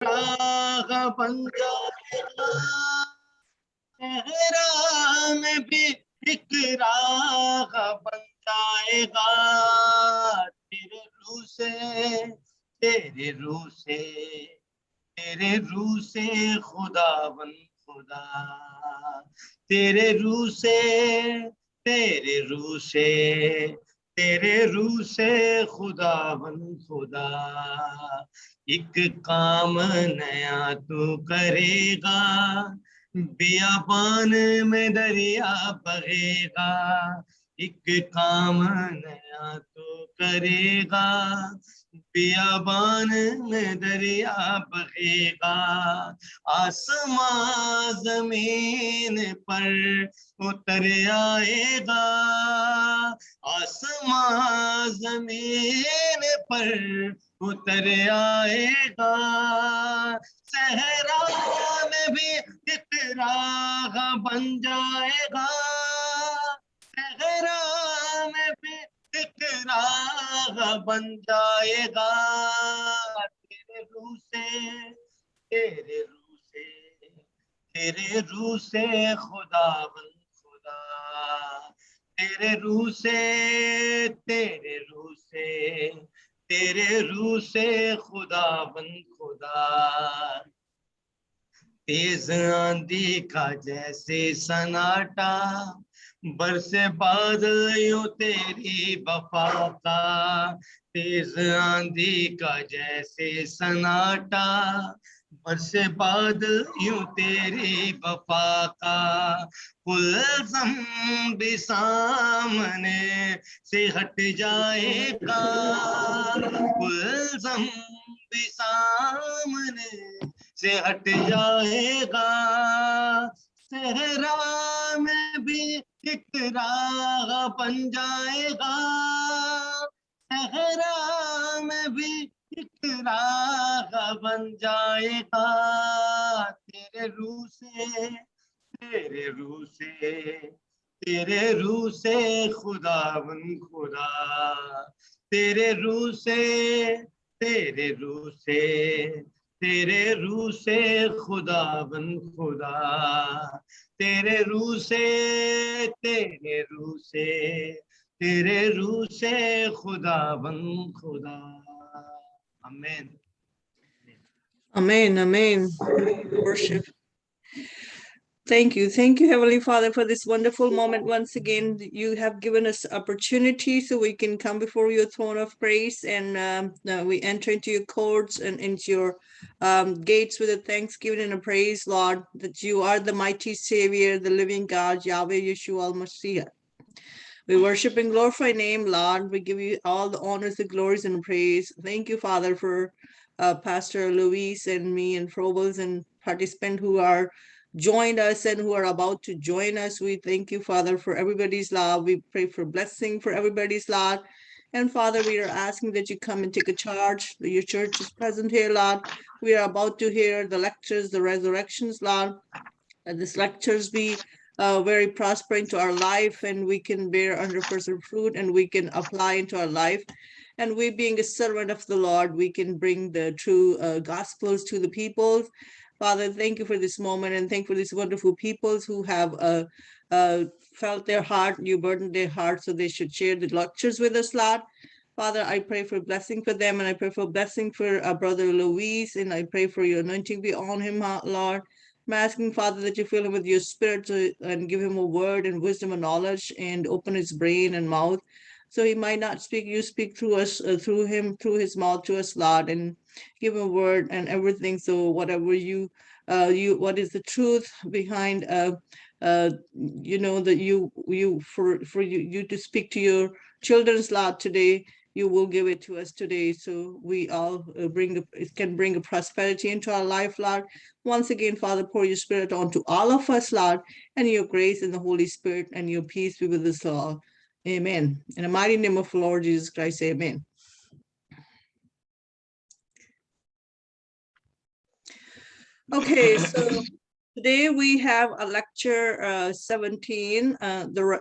राह बन जाएगा, सहरा में भी एक राह बन जाएगा। तेरे रूह से, तेरे रूह से, तेरे रूह से खुदावन खुदा, तेरे रूह से, तेरे रूह से, तेरे रूह से खुदावन खुदा, एक काम नया तू करेगा, बियाबान में दरिया बहेगा। एक काम नया तो करेगा, बियाबान में दरिया बहेगा। आसमां जमीन पर उतर आएगा, आसमां जमीन पर उतर आएगा। सहरा में भी एक राह बन जाएगा, सहरा में भी एक राह बन जाएगा। तेरे रूह से, तेरे रूह से, तेरे रूह से खुदावन खुदा, तेरे रूह से, तेरे रूह से, तेरे रूह से खुदावन खुदा। तेज आंधी का जैसे सन्नाटा, बरसे बादल यूं तेरी वफा का। तेज आंधी का जैसे सन्नाटा, बरसे बादल यूं तेरी वफा का। कुलज़म भी सामने से हट जाएगा, कुलज़म भी सामने से हट जाएगा। सहरा में भी एक राह बन जाएगा, सहरा में भी एक राह बन जाएगा। तेरे रूह से, तेरे रूह से, तेरे रूह से खुदावन खुदा, तेरे रूह से, तेरे रूह से, तेरे रूह से खुदावन खुदा, तेरे रूह से, तेरे रूह से, तेरे रूह से खुदावन खुदा। आमीन। Amen, amen. Worship. Thank you, Heavenly Father, for this wonderful moment. Once again, you have given us opportunity so we can come before your throne of praise, and we enter into your courts and into your gates with a thanksgiving and a praise, Lord, that you are the mighty Savior, the living God, Yahweh Yeshua Masih. We worship and glorify your name, Lord. We give you all the honors, the glories, and praise. Thank you, Father, for Pastor Luis and me and Frobels and participants who are joined us and who are about to join us. We thank you, Father, for everybody's love. We pray for blessing for everybody's Lord. And Father, we are asking that you come and take a charge. Your church is present here, Lord. We are about to hear the lectures, the resurrections, Lord. And these lectures be very prospering to our life, and we can bear 100% fruit, and we can apply into our life. And we, being a servant of the Lord, we can bring the true gospels to the people. Father, thank you for this moment, and thank you for these wonderful peoples who have felt their heart, you burdened their heart, so they should share the lectures with us, Lord. Father, I pray for blessing for them, and I pray for blessing for our brother Luis, and I pray for your anointing be on him, Lord. I'm asking, Father, that you fill him with your spirit and give him a word and wisdom and knowledge, and open his brain and mouth so he might not speak. You speak through us, through him, through his mouth to us, Lord, and give him a word and everything. So whatever what is the truth behind, that you to speak to your children's, Lord, today, you will give it to us today. So we all can bring a prosperity into our life, Lord. Once again, Father, pour your spirit onto all of us, Lord, and your grace and the Holy Spirit and your peace be with us all. Amen. In the mighty name of the Lord Jesus Christ, amen. Okay, so today we have a lecture 17.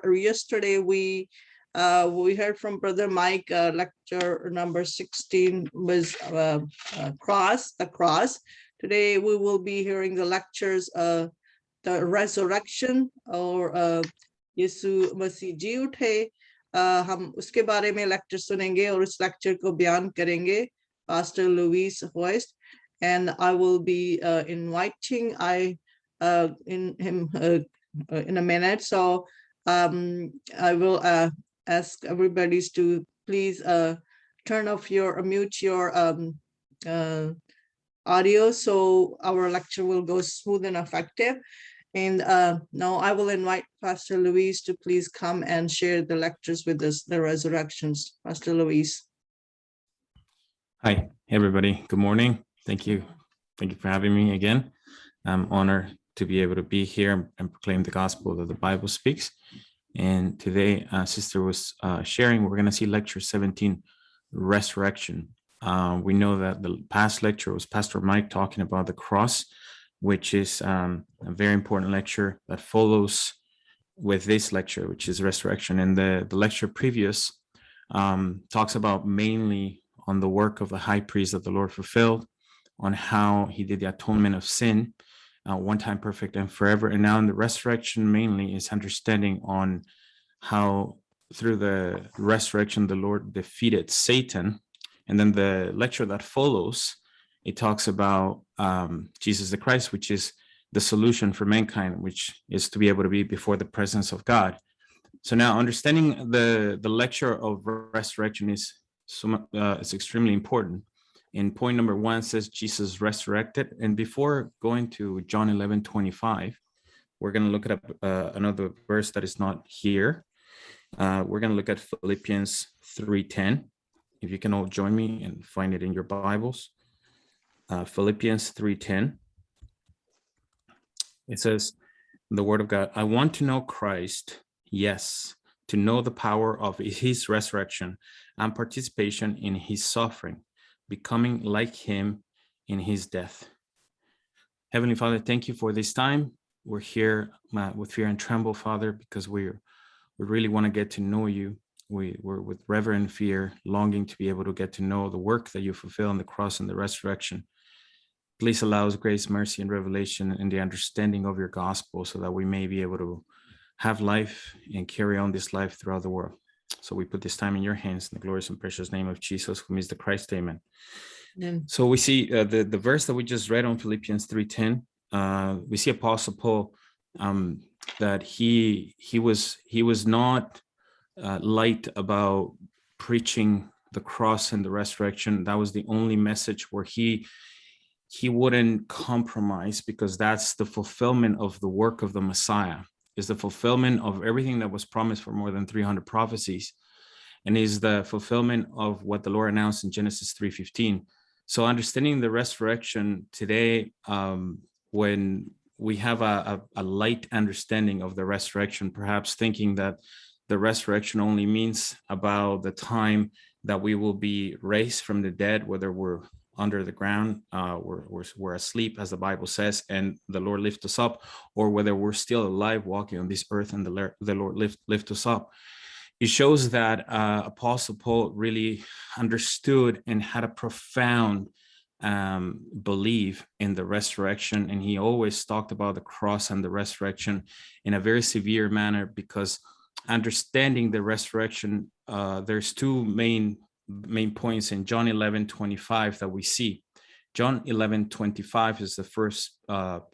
Yesterday we heard from Brother Mike. Lecture number 16 was the cross. Today we will be hearing the lectures, the resurrection or यीशु मसीह जी उठे. हम उसके बारे में lecture सुनेंगे और उस lecture को बयान करेंगे Pastor Louis Hoist, and I will be inviting him in a minute. So I will ask everybody to please turn off your mute your audio so our lecture will go smooth and effective. And now I will invite Pastor Louise to please come and share the lectures with us, the resurrections. Pastor Louise. Hi, everybody. Good morning. Thank you. Thank you for having me again. I'm honored to be able to be here and proclaim the gospel that the Bible speaks. And today, Sister was sharing, we're going to see lecture 17, Resurrection. We know that the past lecture was Pastor Mike talking about the cross, which is a very important lecture that follows with this lecture, which is Resurrection. And the lecture previous talks about mainly on the work of the high priest that the Lord fulfilled, on how he did the atonement of sin, one time perfect and forever. And now in the resurrection mainly is understanding on how through the resurrection, the Lord defeated Satan. And then the lecture that follows, it talks about Jesus the Christ, which is the solution for mankind, which is to be able to be before the presence of God. So now understanding the lecture of resurrection is it's extremely important. In point number 1 says Jesus resurrected. And before going to John 11:25, we're going to look at another verse that is not here. We're going to look at Philippians 3:10. If you can all join me and find it in your Bibles. Philippians 3:10. It says, the word of God, I want to know Christ, yes, to know the power of his resurrection and participation in his suffering, becoming like him in his death. Heavenly Father, thank you for this time. We're here with fear and tremble, Father, because we really want to get to know you. We're with reverent fear, longing to be able to get to know the work that you fulfill on the cross and the resurrection. Please allow us grace, mercy, and revelation and the understanding of your gospel so that we may be able to have life and carry on this life throughout the world. So we put this time in your hands in the glorious and precious name of Jesus, whom is the Christ. Amen. Amen. So we see the verse that we just read on Philippians 3:10. We see Apostle Paul that he was not light about preaching the cross and the resurrection. That was the only message where he wouldn't compromise, because that's the fulfillment of the work of the Messiah, is the fulfillment of everything that was promised for more than 300 prophecies, and is the fulfillment of what the Lord announced in Genesis 3:15. So understanding the resurrection today, when we have a light understanding of the resurrection, perhaps thinking that the resurrection only means about the time that we will be raised from the dead, whether we're under the ground, we're asleep, as the Bible says, and the Lord lift us up, or whether we're still alive walking on this earth and the Lord lift us up. It shows that Apostle Paul really understood and had a profound belief in the resurrection, and he always talked about the cross and the resurrection in a very severe manner, because understanding the resurrection, there's two main points in John 11:25 that we see. John 11:25 is the first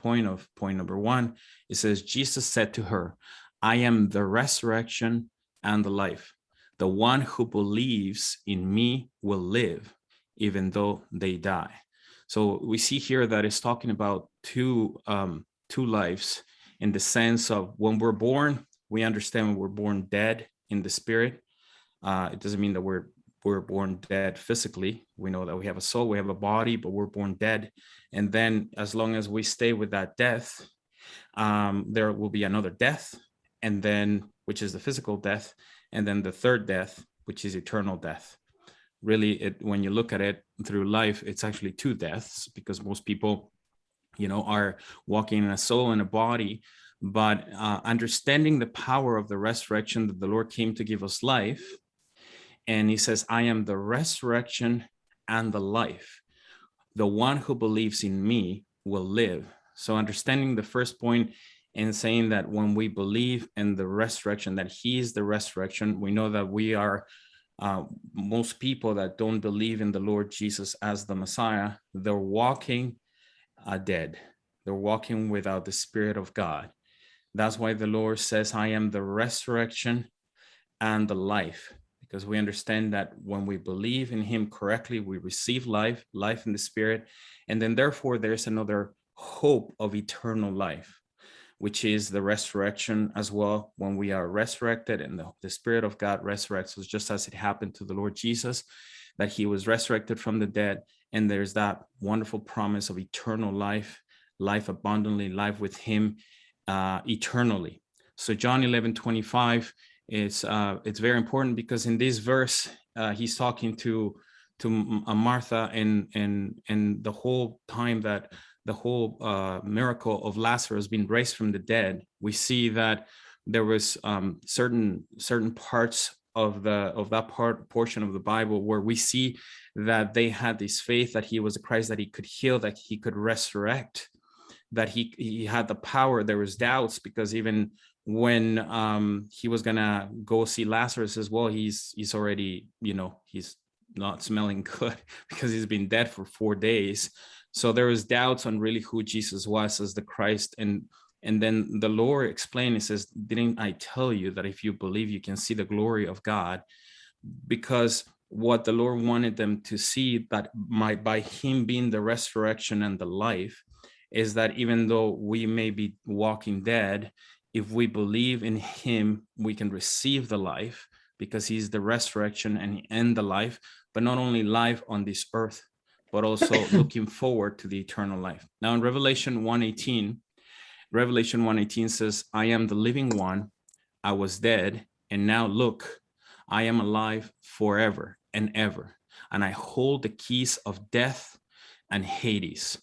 point number 1. It says, Jesus said to her, I am the resurrection and the life. The one who believes in me will live, even though they die. So we see here that it's talking about two lives, in the sense of when we're born, we understand we're born dead in the spirit. It doesn't mean that we're born dead physically. We know that we have a soul, we have a body, but we're born dead. And then as long as we stay with that death, there will be another death, and then, which is the physical death, and then the third death, which is eternal death. Really, when you look at it through life, it's actually two deaths, because most people, are walking in a soul and a body. But understanding the power of the resurrection, that the Lord came to give us life, and he says, I am the resurrection and the life. the one who believes in me will live. So understanding the first point and saying that when we believe in the resurrection, that he is the resurrection, we know that we are most people that don't believe in the Lord Jesus as the Messiah, they're walking dead. They're walking without the Spirit of God. That's why the Lord says, I am the resurrection and the life, because we understand that when we believe in him correctly, we receive life in the Spirit. And then therefore there's another hope of eternal life, which is the resurrection as well. When we are resurrected and the Spirit of God resurrects us, just as it happened to the Lord Jesus, that he was resurrected from the dead. And there's that wonderful promise of eternal life, life abundantly, life with him eternally. So John 11:25 is it's very important, because in this verse he's talking to Martha, and the whole time that the whole miracle of Lazarus being raised from the dead, we see that there was certain parts of that portion of the Bible where we see that they had this faith that he was the Christ, that he could heal, that he could resurrect, that he had the power. There was doubts, because even when he was gonna go see Lazarus as well, he's already, he's not smelling good because he's been dead for 4 days. So there was doubts on really who Jesus was as the Christ. And then the Lord explained, he says, didn't I tell you that if you believe, you can see the glory of God? Because what the Lord wanted them to see, that by him being the resurrection and the life, is that even though we may be walking dead, if we believe in him, we can receive the life, because he's the resurrection and the life, but not only life on this earth, but also looking forward to the eternal life. Now in Revelation 1:18 says, I am the living one. I was dead, and now look, I am alive forever and ever, and I hold the keys of death and Hades.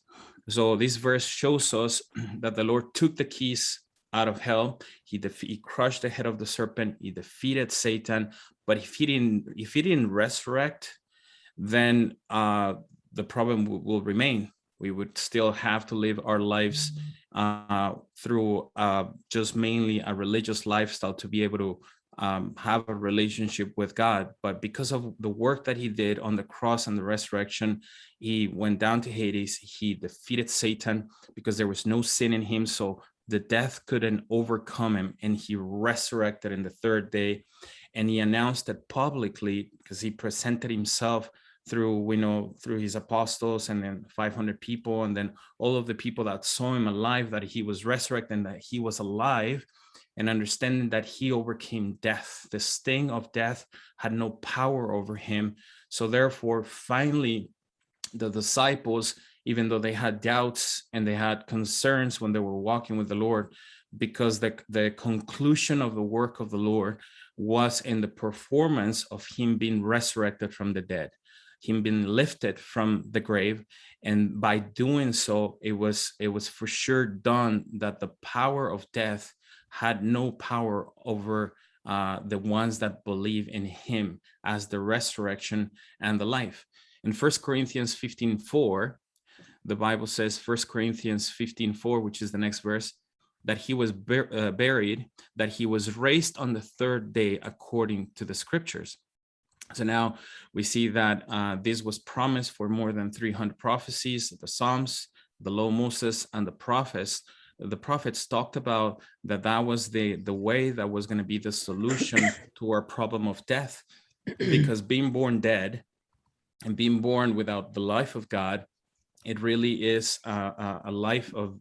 So this verse shows us that the Lord took the keys out of hell. He crushed the head of the serpent. He defeated Satan. But if he didn't resurrect, then the problem will remain. We would still have to live our lives through just mainly a religious lifestyle to be able to have a relationship with God. But because of the work that he did on the cross and the resurrection, he went down to Hades. He defeated Satan because there was no sin in him. So the death couldn't overcome him, and he resurrected in the third day. And he announced it publicly, because he presented himself through his apostles, and then 500 people, and then all of the people that saw him alive, that he was resurrected and that he was alive, and understanding that he overcame death. The sting of death had no power over him. So therefore, finally, the disciples, even though they had doubts and they had concerns when they were walking with the Lord, because the conclusion of the work of the Lord was in the performance of him being resurrected from the dead, him being lifted from the grave. And by doing so, it was for sure done that the power of death had no power over the ones that believe in him as the resurrection and the life. In 1 Corinthians 15:4, the Bible says, 1 Corinthians 15:4, which is the next verse, that he was buried, that he was raised on the third day according to the scriptures. So now we see that this was promised for more than 300 prophecies, the Psalms, the law of Moses, and the prophets. The prophets talked about that was the way that was going to be the solution to our problem of death, because being born dead and being born without the life of God, it really is a life of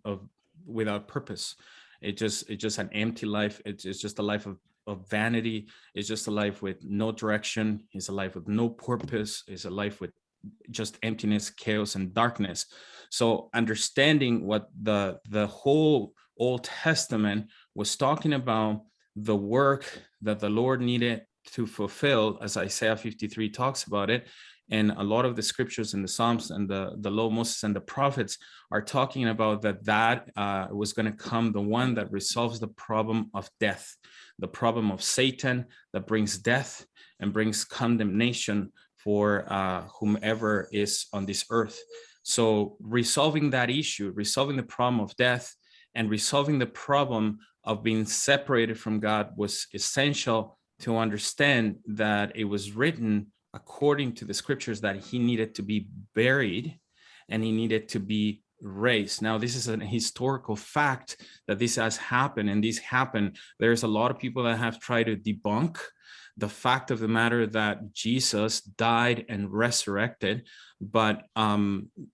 without purpose. It's just an empty life. It's just a life of vanity. It's just a life with no direction. It's a life with no purpose. It's a life with just emptiness, chaos, and darkness. So understanding what the whole Old Testament was talking about, the work that the Lord needed to fulfill, as Isaiah 53 talks about it, and a lot of the scriptures in the Psalms and the law of Moses and the prophets are talking about that was going to come, the one that resolves the problem of death, the problem of Satan, that brings death and brings condemnation for whomever is on this earth. So resolving that issue, resolving the problem of death, and resolving the problem of being separated from God was essential to understand that it was written according to the scriptures that he needed to be buried and he needed to be raised. Now, this is an historical fact that this has happened, and this happened. There's a lot of people that have tried to debunk the fact of the matter that Jesus died and resurrected, but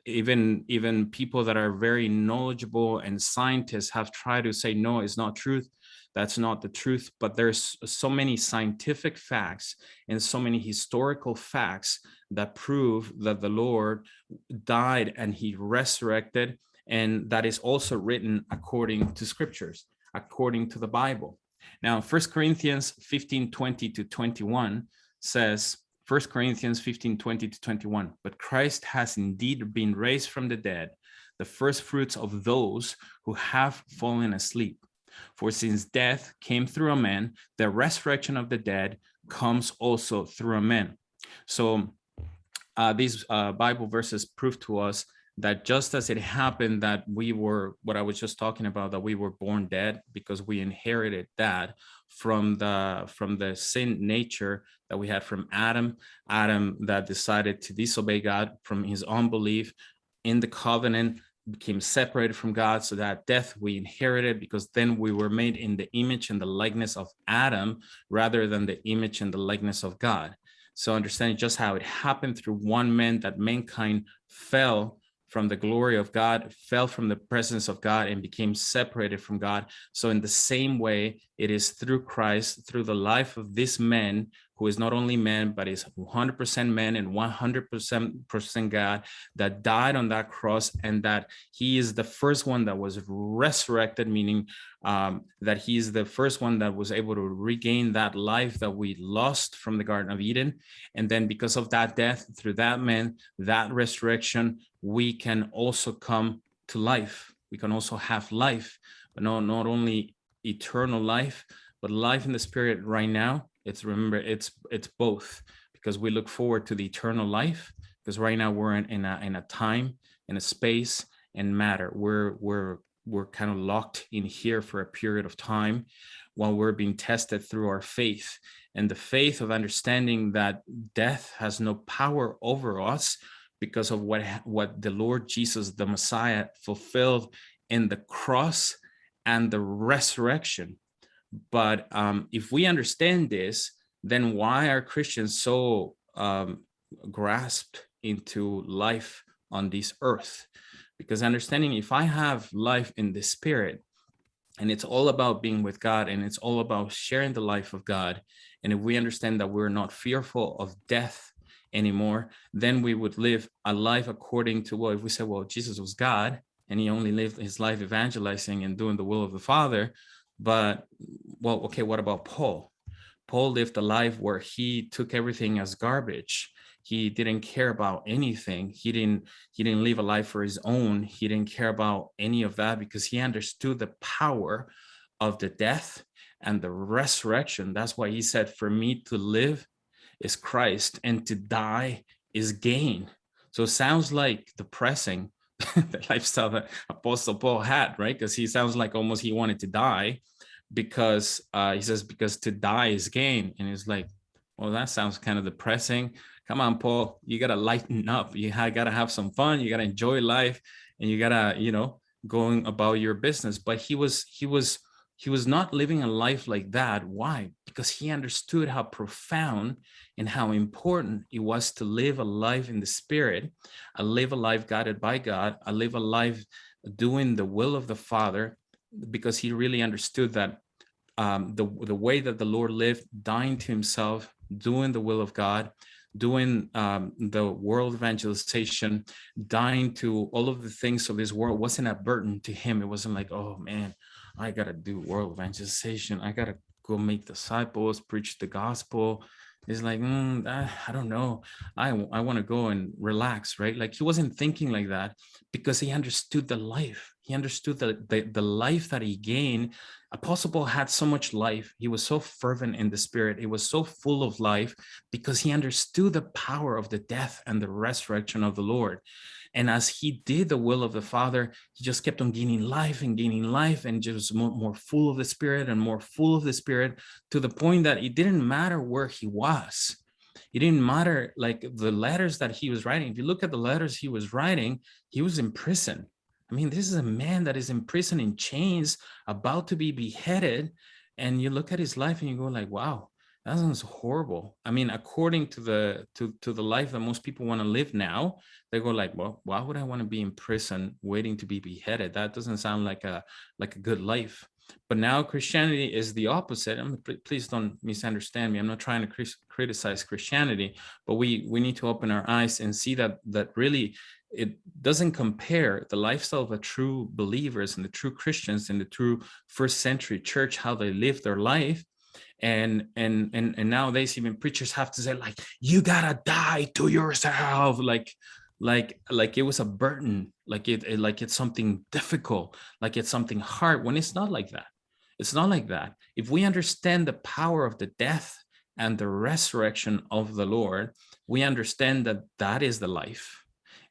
even people that are very knowledgeable and scientists have tried to say, no, it's not truth. That's not the truth. But there's so many scientific facts and so many historical facts that prove that the Lord died and he resurrected, and that is also written according to scriptures, according to the Bible. Now, 1 Corinthians 15:20-21 says, 1 Corinthians 15:20-21, but Christ has indeed been raised from the dead, the first fruits of those who have fallen asleep. For since death came through a man, the resurrection of the dead comes also through a man. So these Bible verses prove to us that just as it happened that we were, what I was just talking about, that we were born dead because we inherited that from the sin nature that we had from Adam that decided to disobey God from his unbelief in the covenant, became separated from God. So that death we inherited, because then we were made in the image and the likeness of Adam rather than the image and the likeness of God. So understanding just how it happened through one man, that mankind fell from the glory of God, fell from the presence of God, and became separated from God. So in the same way, it is through Christ, through the life of this man, who is not only man, but is 100% man and 100% God, that died on that cross, and that he is the first one that was resurrected, meaning that he is the first one that was able to regain that life that we lost from the Garden of Eden. And then because of that death, through that man, that resurrection, we can also come to life. We can also have life, but not only eternal life, but life in the spirit right now. It's both, because we look forward to the eternal life, because right now we're in a time, in a space and matter. We're kind of locked in here for a period of time while we're being tested through our faith, and the faith of understanding that death has no power over us because of what the Lord Jesus, the Messiah, fulfilled in the cross and the resurrection. But if we understand this, then why are Christians so grasped into life on this earth? Because understanding, if I have life in the spirit, and it's all about being with God, and it's all about sharing the life of God, and if we understand that we're not fearful of death anymore, then we would live a life according to, well, if we say, well, Jesus was God and he only lived his life evangelizing and doing the will of the Father, but well, okay, what about Paul? Paul lived a life where he took everything as garbage. He didn't care about anything. He didn't live a life for his own. He didn't care about any of that, because he understood the power of the death and the resurrection. That's why he said, for me to live is Christ, and to die is gain. So it sounds like depressing, the lifestyle that Apostle Paul had, right? Because he sounds like almost he wanted to die, because he says, because to die is gain. And it's like, well, that sounds kind of depressing. Come on, Paul, you got to lighten up. You got to have some fun. You got to enjoy life, and you got to, going about your business. But he was not living a life like that. Why? Because he understood how profound and how important it was to live a life in the spirit, live a life guided by God, live a life doing the will of the Father, because he really understood that the way that the Lord lived, dying to himself, doing the will of God, doing the world evangelization, dying to all of the things of this world wasn't a burden to him. It wasn't like, oh man, I gotta do world evangelization, I gotta go make disciples, preach the gospel. It's like, I don't know, I want to go and relax, right? Like, he wasn't thinking like that, because he understood the life. He understood the life that he gained. Apostle Paul had so much life. He was so fervent in the spirit. He was so full of life, because he understood the power of the death and the resurrection of the Lord. And as he did the will of the Father, he just kept on gaining life and just more full of the Spirit and more full of the Spirit, to the point that it didn't matter where he was. It didn't matter, like the letters that he was writing. If you look at the letters he was writing, he was in prison. I mean, this is a man that is in prison, in chains, about to be beheaded. And you look at his life and you go like, wow, that sounds horrible. I mean, according to the life that most people want to live now, they go like, well, why would I want to be in prison waiting to be beheaded? That doesn't sound like a good life. But now Christianity is the opposite. Please don't misunderstand me. I'm not trying to criticize Christianity, but we need to open our eyes and see that really it doesn't compare the lifestyle of the true believers and the true Christians in the true first century church, how they live their life. And nowadays even preachers have to say like, you gotta die to yourself, like it was a burden, like it's something difficult, like it's something hard, when it's not like that. It's not like that. If we understand the power of the death and the resurrection of the Lord, we understand that that is the life,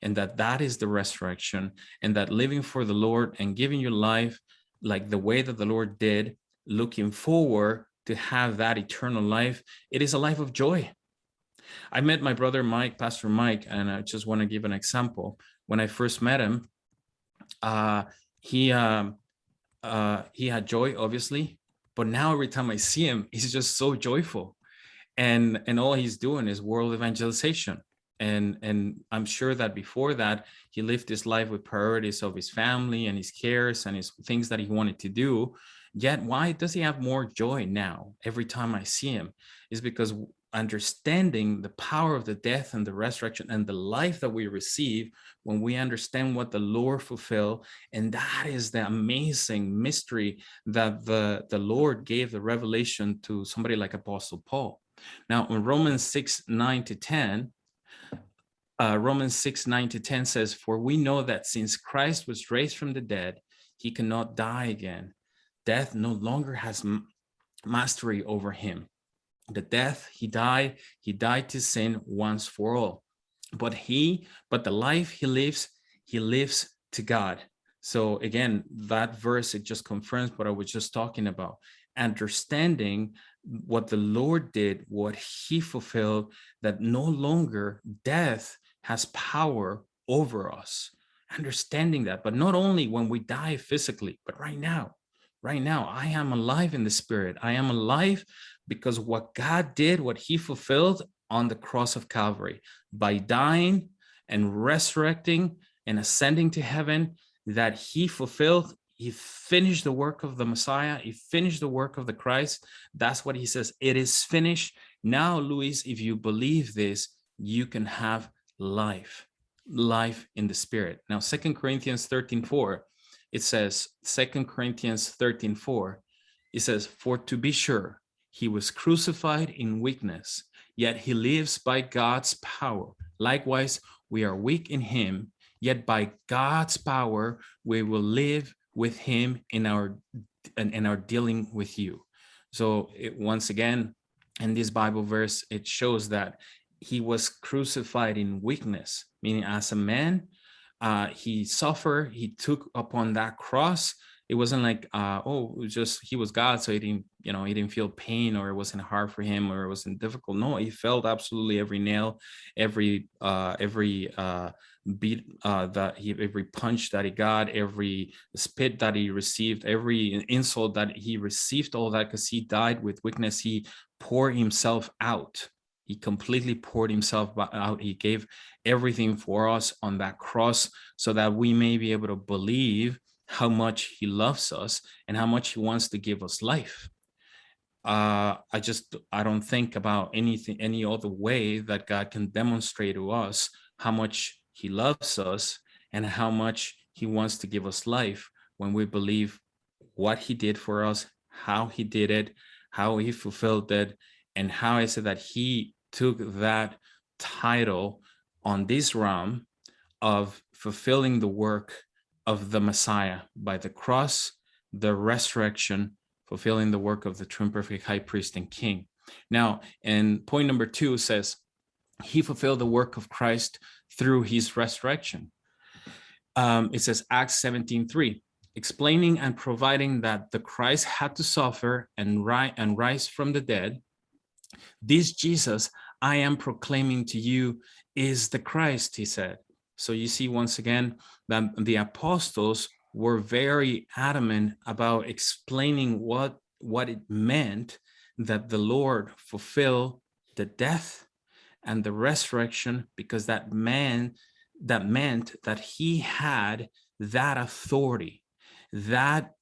and that is the resurrection, and that living for the Lord and giving your life like the way that the Lord did, looking forward to have that eternal life, it is a life of joy. I met my brother Mike, Pastor Mike, and I just want to give an example. When I first met him, he had joy, obviously, but now every time I see him, he's just so joyful, and all he's doing is world evangelization. And I'm sure that before that, he lived his life with priorities of his family and his cares and his things that he wanted to do. Yet, why does he have more joy now every time I see him? Is because understanding the power of the death and the resurrection and the life that we receive when we understand what the Lord fulfilled. And that is the amazing mystery that the Lord gave the revelation to somebody like Apostle Paul. Now, in Romans 6:9-10, Romans 6:9-10 says, for we know that since Christ was raised from the dead, he cannot die again. Death no longer has mastery over him. The death he died to sin once for all. But the life he lives to God. So again, that verse, it just confirms what I was just talking about. Understanding what the Lord did, what he fulfilled, that no longer death has power over us. Understanding that, but not only when we die physically, but right now, I am alive in the Spirit. I am alive because what God did, what he fulfilled on the cross of Calvary, by dying and resurrecting and ascending to heaven, that he fulfilled. He finished the work of the Messiah. He finished the work of the Christ. That's what he says. It is finished. Now, Luis, if you believe this, you can have life in the Spirit. Now, 2 Corinthians 13:4, it says, 2 Corinthians 13:4, it says, for to be sure, he was crucified in weakness, yet he lives by God's power. Likewise, we are weak in him, yet by God's power, we will live with him in our dealing with you. So once again, in this Bible verse, it shows that he was crucified in weakness, meaning as a man, he suffered, he took upon that cross. It wasn't like, it was just, he was God, so he didn't feel pain, or it wasn't hard for him, or it wasn't difficult. No, he felt absolutely every nail, every beat every punch that he got, every spit that he received, every insult that he received, all that, because he died with weakness. He poured himself out. He completely poured himself out. He gave everything for us on that cross so that we may be able to believe how much he loves us and how much he wants to give us life. I don't think about any other way that God can demonstrate to us how much he loves us and how much he wants to give us life when we believe what he did for us, how he did it, how he fulfilled it, and how I said that he took that title on this realm of fulfilling the work of the Messiah by the cross, the resurrection, fulfilling the work of the true and perfect high priest and king. Now, and point number 2 says, he fulfilled the work of Christ through his resurrection. It says Acts 17:3, explaining and providing that the Christ had to suffer and rise from the dead. This Jesus I am proclaiming to you is the Christ, he said. So you see once again that the apostles were very adamant about explaining what it meant that the Lord fulfill the death and the resurrection, because that meant that he had that authority, that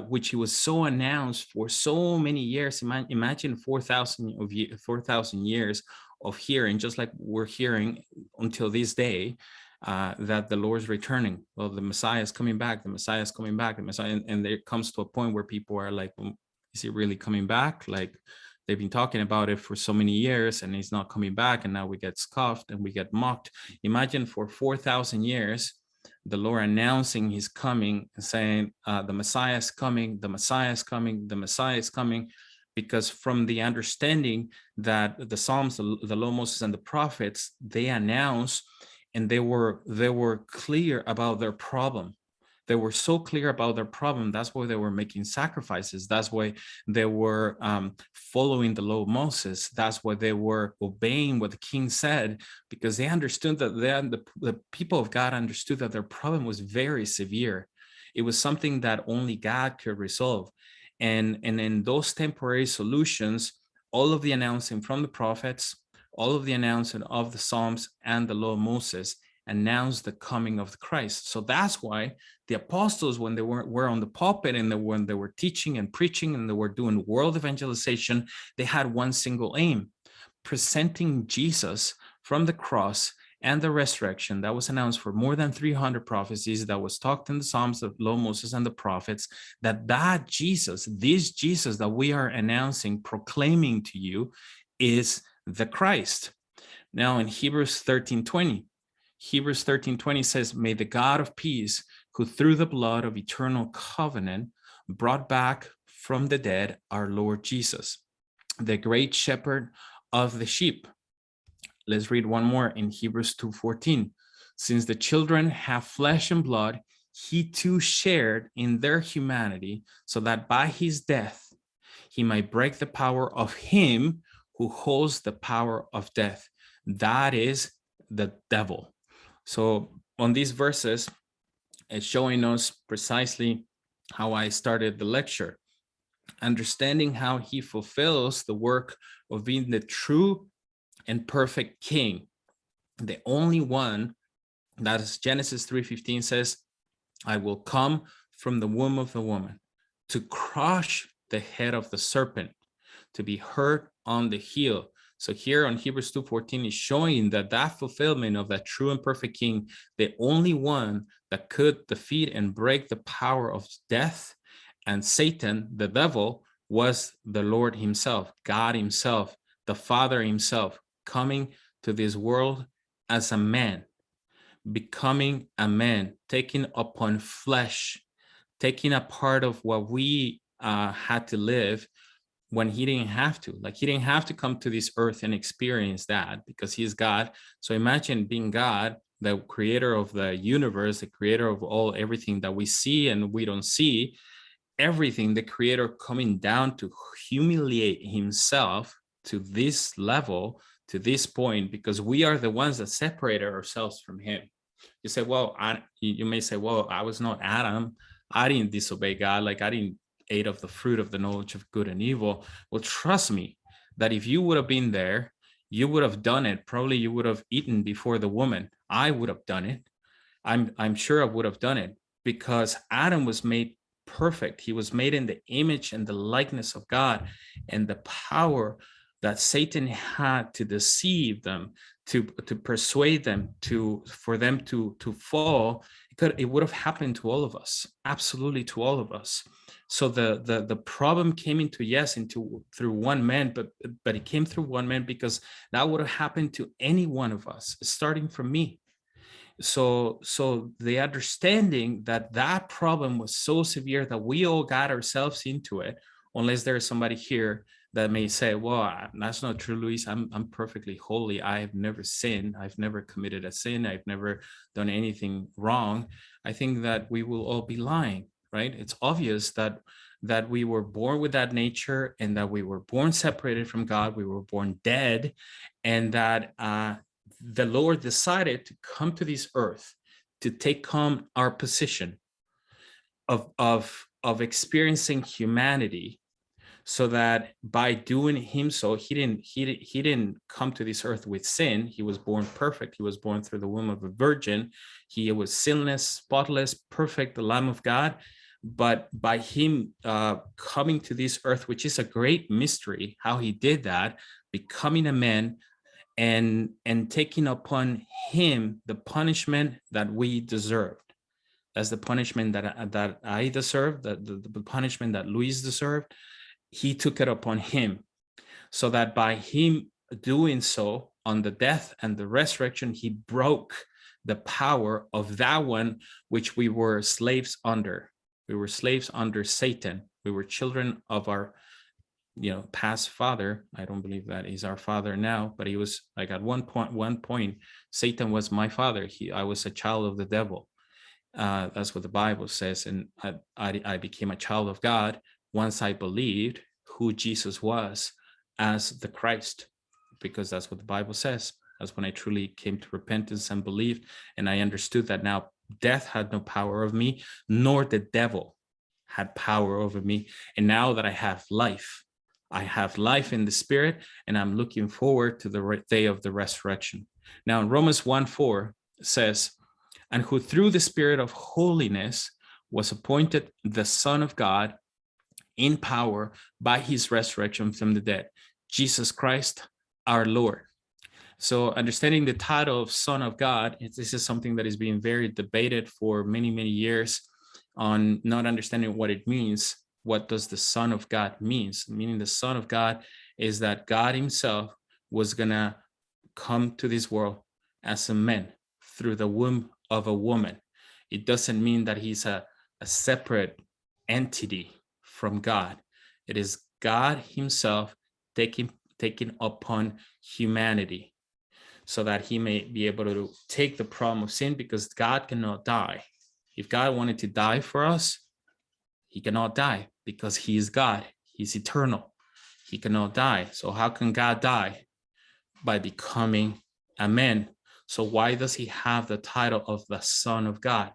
which he was so announced for so many years. Imagine 4,000 years of hearing, just like we're hearing until this day, that the Lord's returning. Well, the Messiah is coming back. The Messiah is coming back. The Messiah, and it comes to a point where people are like, well, is he really coming back? Like, they've been talking about it for so many years and he's not coming back, and now we get scoffed and we get mocked. Imagine for 4,000 years the Lord announcing his coming and saying, the Messiah is coming, the Messiah is coming, the Messiah is coming. Because from the understanding that the Psalms, the Law, Moses, and the prophets, they announce, and they were clear about their problem. They were so clear about their problem. That's why they were making sacrifices. That's why they were following the law of Moses. That's why they were obeying what the king said, because they understood that the people of God understood that their problem was very severe. It was something that only God could resolve. And in those temporary solutions, all of the announcing from the prophets, all of the announcing of the Psalms and the law of Moses announced the coming of the Christ. So that's why the apostles, when they were on the pulpit and when they were teaching and preaching and they were doing world evangelization, they had one single aim: presenting Jesus from the cross and the resurrection that was announced for more than 300 prophecies, that was talked in the Psalms, the law, Moses, and the prophets, that Jesus, this Jesus that we are announcing, proclaiming to you, is the Christ. Now in Hebrews 13:20 says, may the God of peace, who through the blood of eternal covenant brought back from the dead our Lord Jesus, the great shepherd of the sheep. Let's read one more in Hebrews 2:14. Since the children have flesh and blood, he too shared in their humanity, so that by his death he might break the power of him who holds the power of death, that is the devil. So on these verses, it's showing us precisely how I started the lecture, understanding how he fulfills the work of being the true and perfect king, the only one that, as Genesis 3:15 says, I will come from the womb of the woman to crush the head of the serpent, to be hurt on the heel. So here on Hebrews 2:14 is showing that fulfillment of that true and perfect king, the only one that could defeat and break the power of death and Satan, the devil, was the Lord himself, God himself, the Father himself, coming to this world as a man, becoming a man, taking upon flesh, taking a part of what we had to live when he didn't have to. Like, he didn't have to come to this earth and experience that because he's God. So imagine being God, the creator of the universe, the creator of everything that we see and we don't see, everything, the creator coming down to humiliate himself to this level, to this point, because we are the ones that separated ourselves from him. You say, well, you may say, well, I was not Adam. I didn't disobey God. Like, I didn't ate of the fruit of the knowledge of good and evil. Well, trust me that if you would have been there, you would have done it. Probably you would have eaten before the woman. I would have done it. I'm sure I would have done it, because Adam was made perfect. He was made in the image and the likeness of God, and the power that Satan had to deceive them, to persuade them, for them to fall, it would have happened to all of us, absolutely to all of us. So the problem came through one man, but it came through one man because that would have happened to any one of us, starting from me. So the understanding that problem was so severe that we all got ourselves into it, unless there's somebody here that may say, well, that's not true, Luis. I'm perfectly holy. I've never sinned. I've never committed a sin. I've never done anything wrong. I think that we will all be lying, right? It's obvious that we were born with that nature, and that we were born separated from God. We were born dead, and that the Lord decided to come to this earth to take on our position of experiencing humanity, so that by doing him so, he didn't come to this earth with sin. He was born perfect. He was born through the womb of a virgin. He was sinless, spotless, perfect, the Lamb of God. But by him coming to this earth, which is a great mystery, how he did that, becoming a man and taking upon him the punishment that we deserved. That's the punishment that I deserved, the punishment that Luis deserved. He took it upon him, so that by him doing so, on the death and the resurrection, he broke the power of that one which we were slaves under. We were slaves under Satan. We were children of our past father. I don't believe that he's our father now, but he was, like, at one point Satan was my father. I was a child of the devil. That's what the Bible says. And I became a child of God once I believed who Jesus was as the Christ, because that's what the Bible says. That's when I truly came to repentance and believed, and I understood that now death had no power over me, nor the devil had power over me. And now that I have life in the Spirit, and I'm looking forward to the day of the resurrection. Now in Romans 1:4 says, and who through the Spirit of holiness was appointed the Son of God in power by his resurrection from the dead, Jesus Christ our Lord. So understanding the title of Son of God, this is something that is being very debated for many, many years, on not understanding what it means. What does the Son of God means? Meaning the Son of God is that God himself was gonna come to this world as a man through the womb of a woman. It doesn't mean that he's a separate entity from God. It is God himself taking upon humanity, so that he may be able to take the problem of sin, because God cannot die. If God wanted to die for us, he cannot die, because he is God. He's eternal. He cannot die. So how can God die? By becoming a man. So why does he have the title of the Son of God?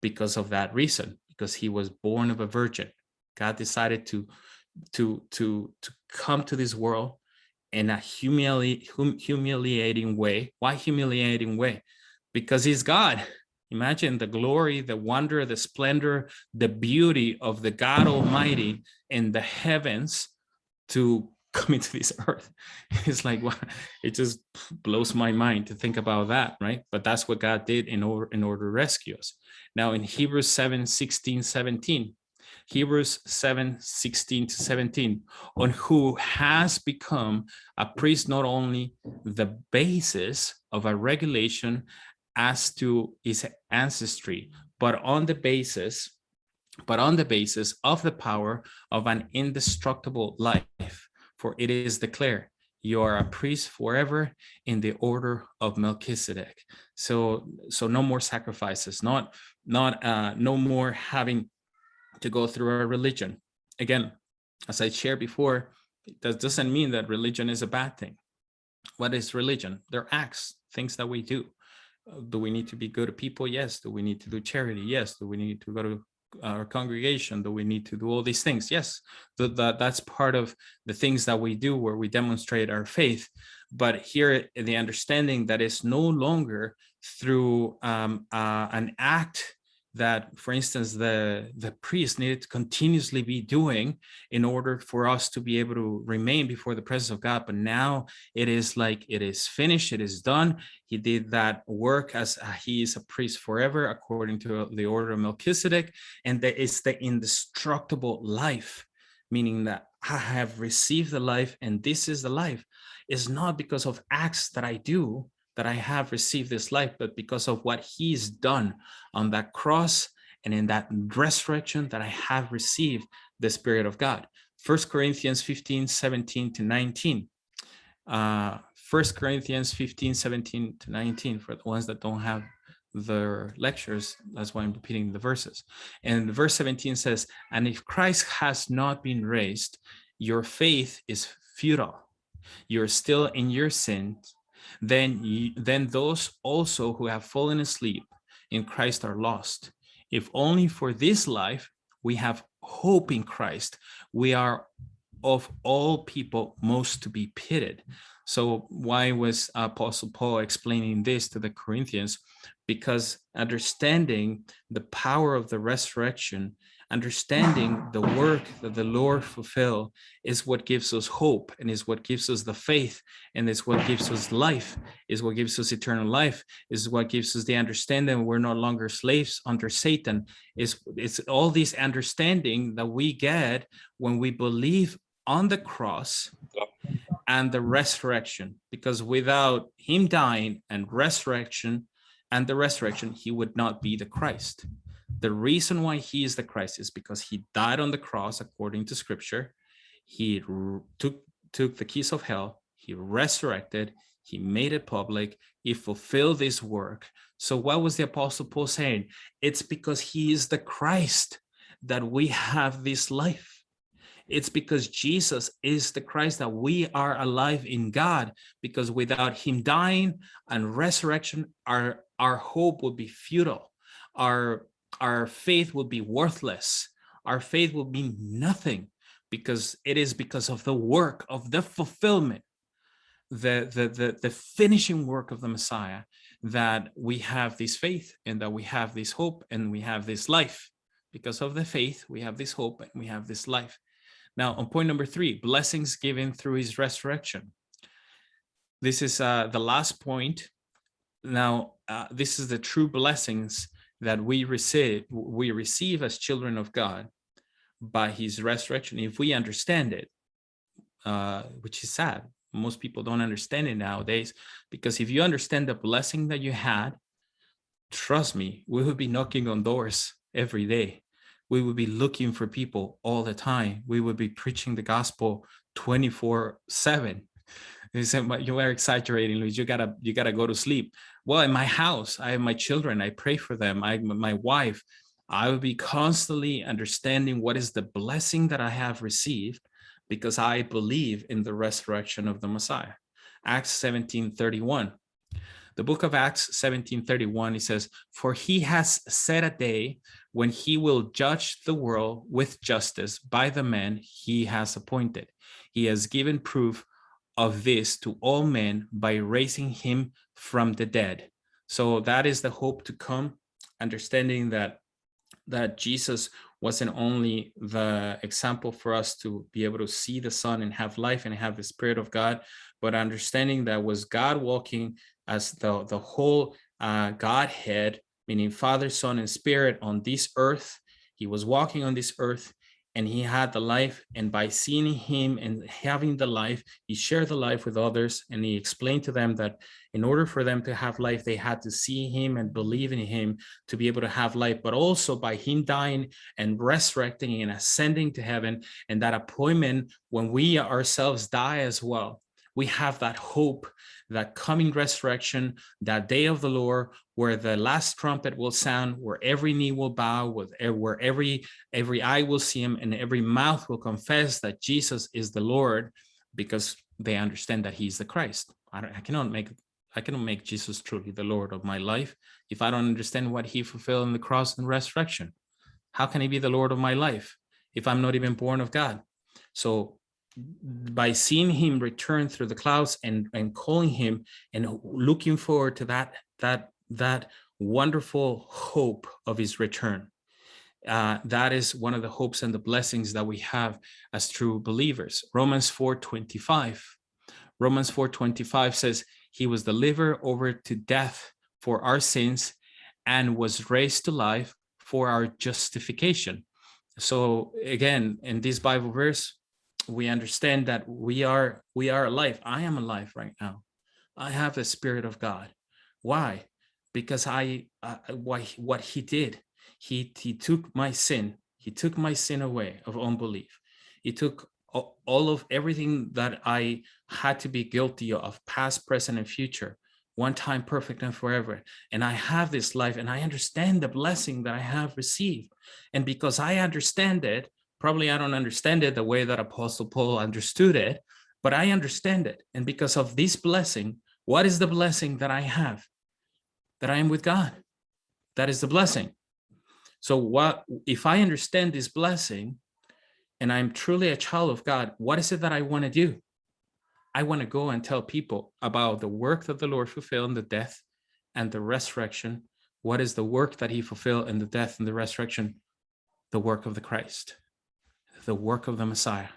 Because of that reason, because he was born of a virgin. God decided to come to this world in a humiliating way. Why humiliating way? Because he's God. Imagine the glory, the wonder, the splendor, the beauty of the God Almighty in the heavens to come into this earth. It's like, wow, it just blows my mind to think about that, right? But that's what God did in order to rescue us. Now in Hebrews 7:16-17, Hebrews 7:16-17, on who has become a priest, not only the basis of a regulation as to his ancestry, but on the basis of the power of an indestructible life. For it is declared, you are a priest forever in the order of Melchizedek. So no more sacrifices, no more having to go through a religion. Again, as I shared before, that doesn't mean that religion is a bad thing. What is religion? They're acts, things that we do. Do we need to be good to people? Yes. Do we need to do charity? Yes. Do we need to go to our congregation? Do we need to do all these things? Yes. That's part of the things that we do, where we demonstrate our faith. But here, the understanding that it's no longer through an act that, for instance, the priest needed to continuously be doing in order for us to be able to remain before the presence of God. But now it is like, it is finished, it is done. He did that work as he is a priest forever, according to the order of Melchizedek. And that is the indestructible life, meaning that I have received the life, and this is the life. It's not because of acts that I do that I have received this life, but because of what he's done on that cross and in that resurrection, that I have received the Spirit of God. 1 Corinthians 15, 17 to 19. 1 Corinthians 15, 17 to 19, for the ones that don't have the lectures, that's why I'm repeating the verses. And verse 17 says, and if Christ has not been raised, your faith is futile. You're still in your sins. Then those also who have fallen asleep in Christ are lost. If only for this life we have hope in Christ, we are of all people most to be pitied. So why was Apostle Paul explaining this to the Corinthians? Because understanding the power of the resurrection, understanding the work that the Lord fulfilled is what gives us hope, and is what gives us the faith, and is what gives us life, is what gives us eternal life, is what gives us the understanding we're no longer slaves under Satan. It's all this understanding that we get when we believe on the cross and the resurrection, because without him dying and the resurrection, he would not be the Christ. The reason why he is the Christ is because he died on the cross according to scripture. He took the keys of hell, he resurrected, he made it public, he fulfilled this work. So what was the Apostle Paul saying? It's because he is the Christ that we have this life. It's because Jesus is the Christ that we are alive in God, because without him dying and resurrection, our hope would be futile. Our faith would be worthless. Our faith will be nothing, because it is because of the work of the fulfillment, the finishing work of the Messiah, that we have this faith, and that we have this hope, and we have this life. Because of the faith, we have this hope, and we have this life. Now, on point number 3, blessings given through his resurrection. This is the last point. Now, this is the true blessings that we receive as children of God by his resurrection, if we understand it, which is sad. Most people don't understand it nowadays, because if you understand the blessing that you had, trust me, we would be knocking on doors every day. We would be looking for people all the time. We would be preaching the gospel 24/7. They said, "But you are exaggerating, Luis. You gotta go to sleep." Well, in my house, I have my children. I pray for them. My wife. I will be constantly understanding what is the blessing that I have received, because I believe in the resurrection of the Messiah. Acts 17:31. The book of Acts 17:31, it says, "For he has set a day when he will judge the world with justice by the man he has appointed. He has given proof of this to all men by raising him from the dead." So that is the hope to come, understanding that Jesus wasn't only the example for us to be able to see the Son and have life and have the Spirit of God, but understanding that was God walking as the whole Godhead, meaning Father, Son, and Spirit on this earth. He was walking on this earth, and he had the life, and by seeing him and having the life, he shared the life with others, and he explained to them that in order for them to have life, they had to see him and believe in him to be able to have life, but also by him dying and resurrecting and ascending to heaven, and that appointment when we ourselves die as well. We have that hope, that coming resurrection, that day of the Lord, where the last trumpet will sound, where every knee will bow, where every eye will see him, and every mouth will confess that Jesus is the Lord, because they understand that he's the Christ. I cannot make Jesus truly the Lord of my life if I don't understand what he fulfilled in the cross and resurrection. How can he be the Lord of my life if I'm not even born of God? So by seeing him return through the clouds and calling him and looking forward to that wonderful hope of his return, that is one of the hopes and the blessings that we have as true believers. Romans 4:25 says, "He was delivered over to death for our sins and was raised to life for our justification." So again, in this Bible verse, we understand that we are alive. I am alive right now. I have the Spirit of God. Why? Because what he did, he took my sin. He took my sin away of unbelief. He took all of everything that I had to be guilty of, past, present, and future, one time, perfect and forever. And I have this life, and I understand the blessing that I have received. And because I understand it, probably I don't understand it the way that Apostle Paul understood it, but I understand it. And because of this blessing, what is the blessing that I have? That I am with God. That is the blessing. So what if I understand this blessing and I'm truly a child of God, what is it that I want to do? I want to go and tell people about the work that the Lord fulfilled in the death and the resurrection. What is the work that he fulfilled in the death and the resurrection? The work of the Christ, the work of the Messiah,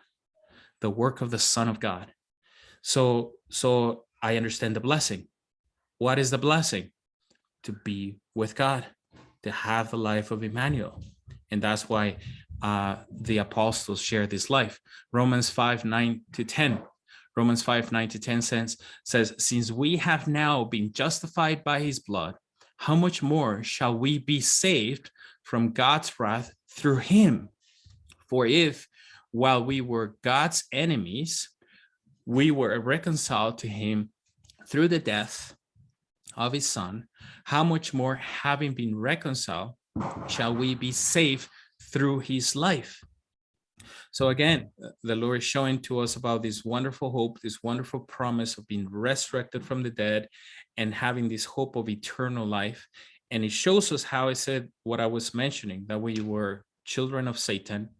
the work of the Son of God. So I understand the blessing. What is the blessing? To be with God, to have the life of Emmanuel. And that's why the apostles share this life. Romans 5:9-10. Romans 5:9-10 says, since we have now been justified by his blood, how much more shall we be saved from God's wrath through him? For if, while we were God's enemies, we were reconciled to him through the death of his son, how much more, having been reconciled, shall we be saved through his life? So again, the Lord is showing to us about this wonderful hope, this wonderful promise of being resurrected from the dead and having this hope of eternal life. And it shows us how I said what I was mentioning, that we were children of Satan.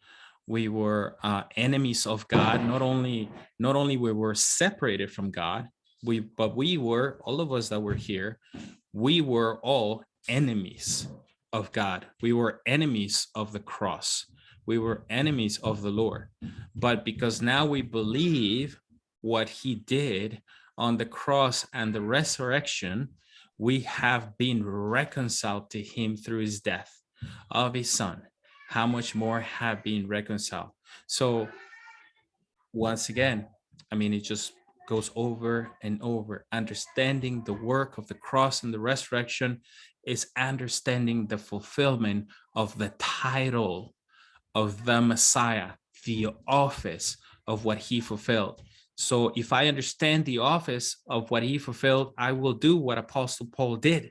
We were enemies of God. Not only we were separated from God, but we were, all of us that were here, we were all enemies of God. We were enemies of the cross. We were enemies of the Lord. But because now we believe what he did on the cross and the resurrection, we have been reconciled to him through his death of his son. How much more have been reconciled? So once again, I mean, it just goes over and over. Understanding the work of the cross and the resurrection is understanding the fulfillment of the title of the Messiah, the office of what he fulfilled. So if I understand the office of what he fulfilled, I will do what Apostle Paul did.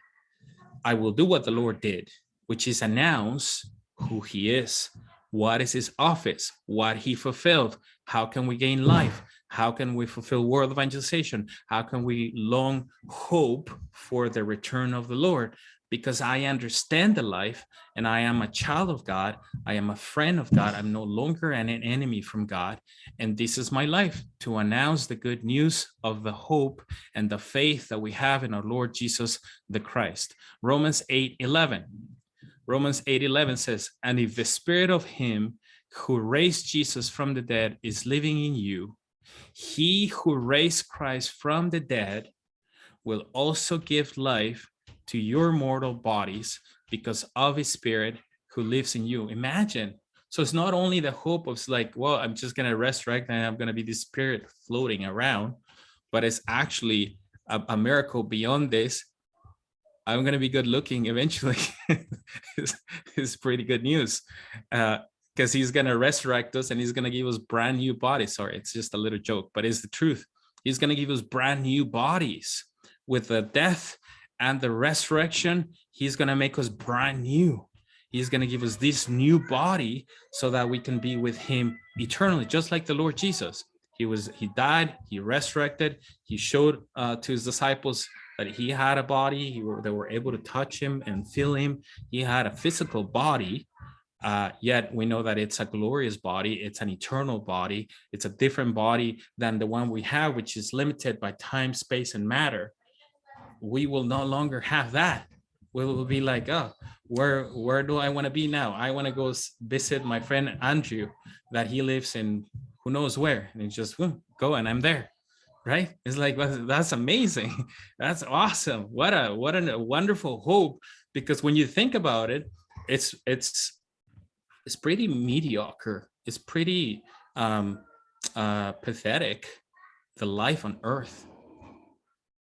I will do what the Lord did, which is announce who he is. What is his office? What he fulfilled? How can we gain life? How can we fulfill world evangelization? How can we long hope for the return of the Lord? Because I understand the life and I am a child of God. I am a friend of God. I'm no longer an enemy from God. And this is my life, to announce the good news of the hope and the faith that we have in our Lord Jesus the Christ. Romans 8:11. Romans 8:11 says, and if the spirit of him who raised Jesus from the dead is living in you, he who raised Christ from the dead will also give life to your mortal bodies because of his spirit who lives in you. Imagine. So it's not only the hope of like, well, I'm just going to resurrect and I'm going to be this spirit floating around, but it's actually a miracle beyond this. I'm going to be good looking eventually. It's pretty good news because he's going to resurrect us and he's going to give us brand new bodies. Sorry, it's just a little joke, but it's the truth. He's going to give us brand new bodies. With the death and the resurrection, he's going to make us brand new. He's going to give us this new body so that we can be with him eternally, just like the Lord Jesus. He died, he resurrected, he showed to his disciples that he had a body. They were able to touch him and feel him. He had a physical body, yet we know that it's a glorious body. It's an eternal body. It's a different body than the one we have, which is limited by time, space, and matter. We will no longer have that. We will be like, oh, where do I want to be now? I want to go visit my friend Andrew, that he lives in who knows where, and just go and I'm there. Right? It's like, that's amazing. That's awesome. What a wonderful hope. Because when you think about it, it's pretty mediocre. It's pretty pathetic, the life on earth.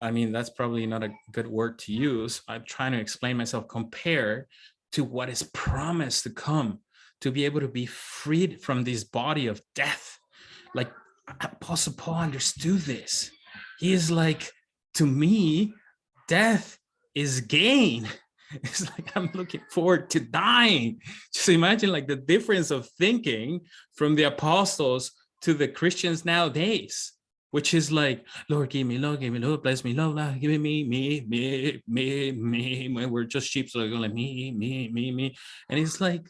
I mean, that's probably not a good word to use. I'm trying to explain myself compared to what is promised to come, to be able to be freed from this body of death. Like Apostle Paul understood this. He is like, to me, death is gain. It's like, I'm looking forward to dying. Just imagine like the difference of thinking from the apostles to the Christians nowadays, which is like, Lord, give me, Lord, bless me, Lord, give me. We're just sheep, so like me. And it's like,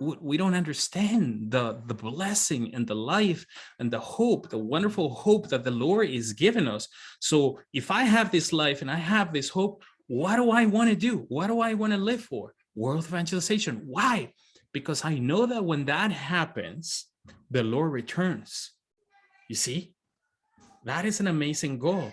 we don't understand the blessing and the life and the hope, the wonderful hope that the Lord is giving us. So if I have this life and I have this hope, what do I want to do? What do I want to live for? World evangelization. Why? Because I know that when that happens, the Lord returns. You see, that is an amazing goal.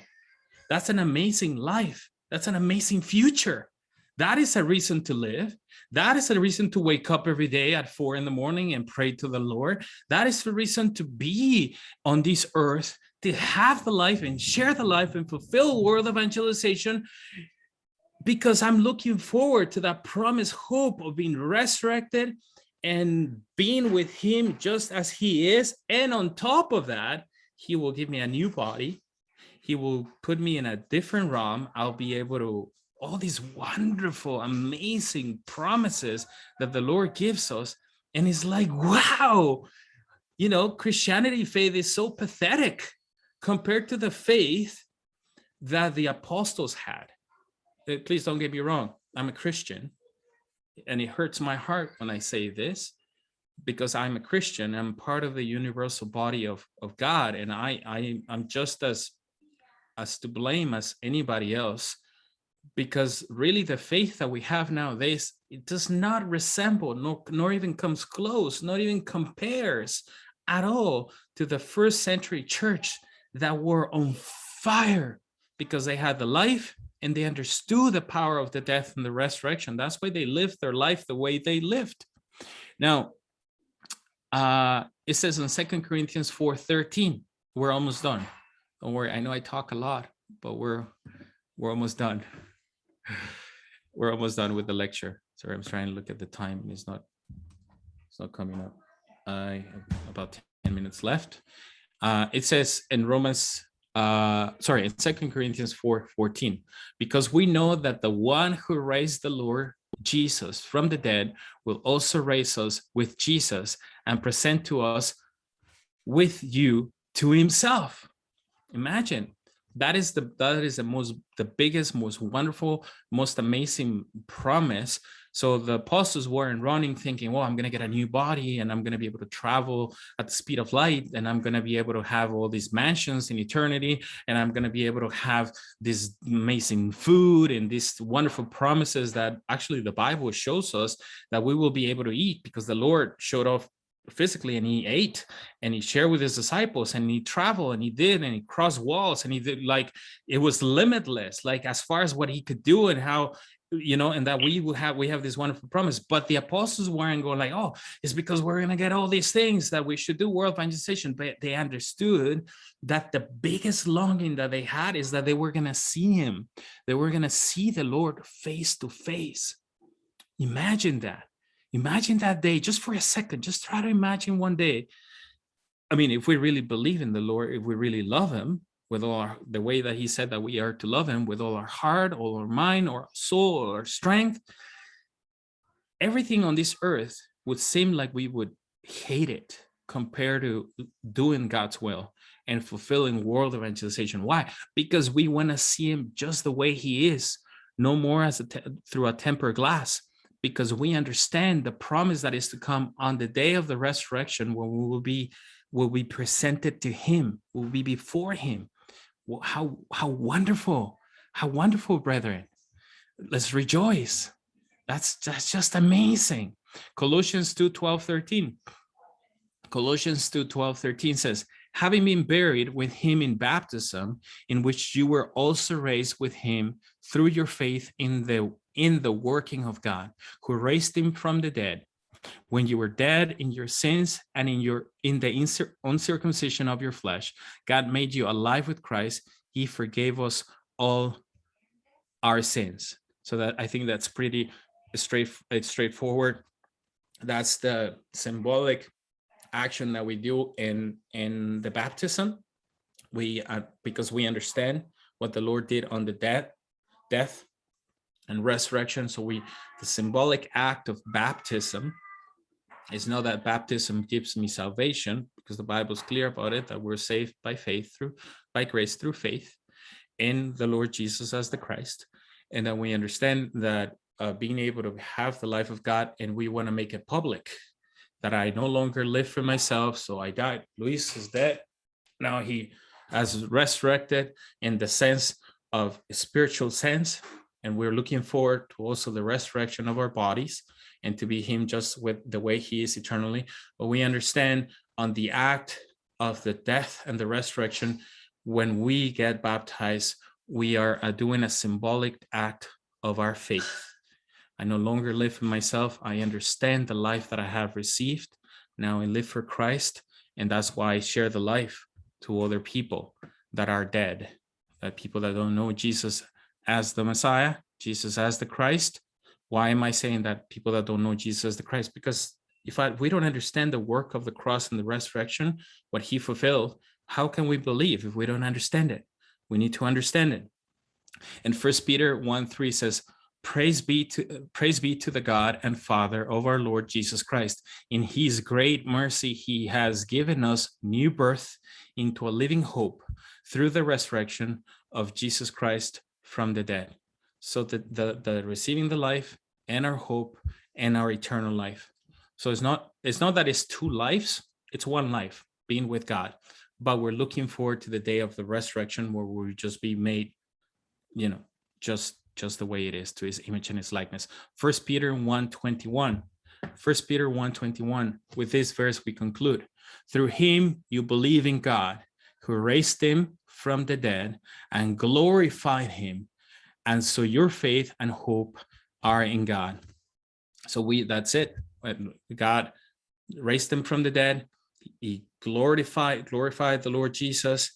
That's an amazing life. That's an amazing future. That is a reason to live. That is a reason to wake up every day at 4 a.m. and pray to the Lord. That is the reason to be on this earth, to have the life and share the life and fulfill world evangelization, because I'm looking forward to that promised hope of being resurrected and being with him just as he is. And on top of that, he will give me a new body. He will put me in a different realm. I'll be able to, all these wonderful, amazing promises that the Lord gives us. And it's like, wow, you know, Christianity faith is so pathetic compared to the faith that the apostles had. Please don't get me wrong. I'm a Christian, and it hurts my heart when I say this, because I'm a Christian. I'm part of the universal body of God, and I'm just as to blame as anybody else, because really the faith that we have nowadays, it does not resemble, nor even comes close, not even compares at all to the first century church that were on fire because they had the life and they understood the power of the death and the resurrection. That's why they lived their life the way they lived. Now, it says in 2 Corinthians 4:13, we're almost done. Don't worry, I know I talk a lot, but we're almost done. We're almost done with the lecture. Sorry, I'm trying to look at the time and it's not coming up. About 10 minutes left. It says in in 2 Corinthians 4:14, because we know that the one who raised the Lord Jesus from the dead will also raise us with Jesus and present to us with you to himself. Imagine, that is the biggest, most wonderful, most amazing promise. So the apostles weren't running thinking, well, I'm going to get a new body and I'm going to be able to travel at the speed of light and I'm going to be able to have all these mansions in eternity and I'm going to be able to have this amazing food and these wonderful promises that actually the Bible shows us that we will be able to eat, because the Lord showed off physically and he ate and he shared with his disciples and he traveled and he did and he crossed walls and he did, like, it was limitless, like as far as what he could do and how, you know, and that we have this wonderful promise. But the apostles weren't going like, oh, it's because we're going to get all these things that we should do world evangelization. But they understood that the biggest longing that they had is that they were going to see him. They were going to see the Lord face to face. Imagine that. Imagine that day, just for a second. Just try to imagine one day. I mean, if we really believe in the Lord, if we really love him with all the way that he said that we are to love him with all our heart, all our mind, or soul, or our strength, everything on this earth would seem like we would hate it compared to doing God's will and fulfilling world evangelization. Why? Because we want to see him just the way he is, no more as through a tempered glass. Because we understand the promise that is to come on the day of the resurrection, when we will be presented to him, will be before him. Well, how wonderful, brethren. Let's rejoice. That's just amazing. Colossians 2:12-13. Colossians 2:12-13 says, having been buried with him in baptism, in which you were also raised with him through your faith in the working of God, who raised him from the dead. When you were dead in your sins and in the uncircumcision of your flesh, God made you alive with Christ. He forgave us all our sins. So that, I think that's pretty straightforward. That's the symbolic action that we do in the baptism. We because we understand what the Lord did on the death and resurrection. So the symbolic act of baptism is not that baptism gives me salvation, because the Bible is clear about it, that we're saved by faith, by grace through faith in the Lord Jesus as the Christ. And then we understand that being able to have the life of God, and we want to make it public, that I no longer live for myself. So I died. Luis is dead. Now he has resurrected in the sense of a spiritual sense. And we're looking forward to also the resurrection of our bodies and to be him just with the way he is eternally. But we understand on the act of the death and the resurrection, when we get baptized, we are doing a symbolic act of our faith. I no longer live for myself. I understand the life that I have received. Now I live for Christ. And that's why I share the life to other people that are dead, that people that don't know Jesus as the Messiah, Jesus as the Christ. Why am I saying that people that don't know Jesus as the Christ? Because if we don't understand the work of the cross and the resurrection, what he fulfilled, how can we believe if we don't understand it? We need to understand it. And 1 Peter 1:3 says, praise be to the God and Father of our Lord Jesus Christ. In his great mercy, he has given us new birth into a living hope through the resurrection of Jesus Christ from the dead. So the receiving the life and our hope and our eternal life. So it's not that it's two lives, it's one life, being with God. But we're looking forward to the day of the resurrection, where we'll just be made, just the way it is, to his image and his likeness. 1 Peter 1:21. 1 Peter 1:21. With this verse we conclude. Through him you believe in God, who raised him from the dead and glorified him. And so your faith and hope are in God. So that's it. God raised him from the dead. He glorified the Lord Jesus.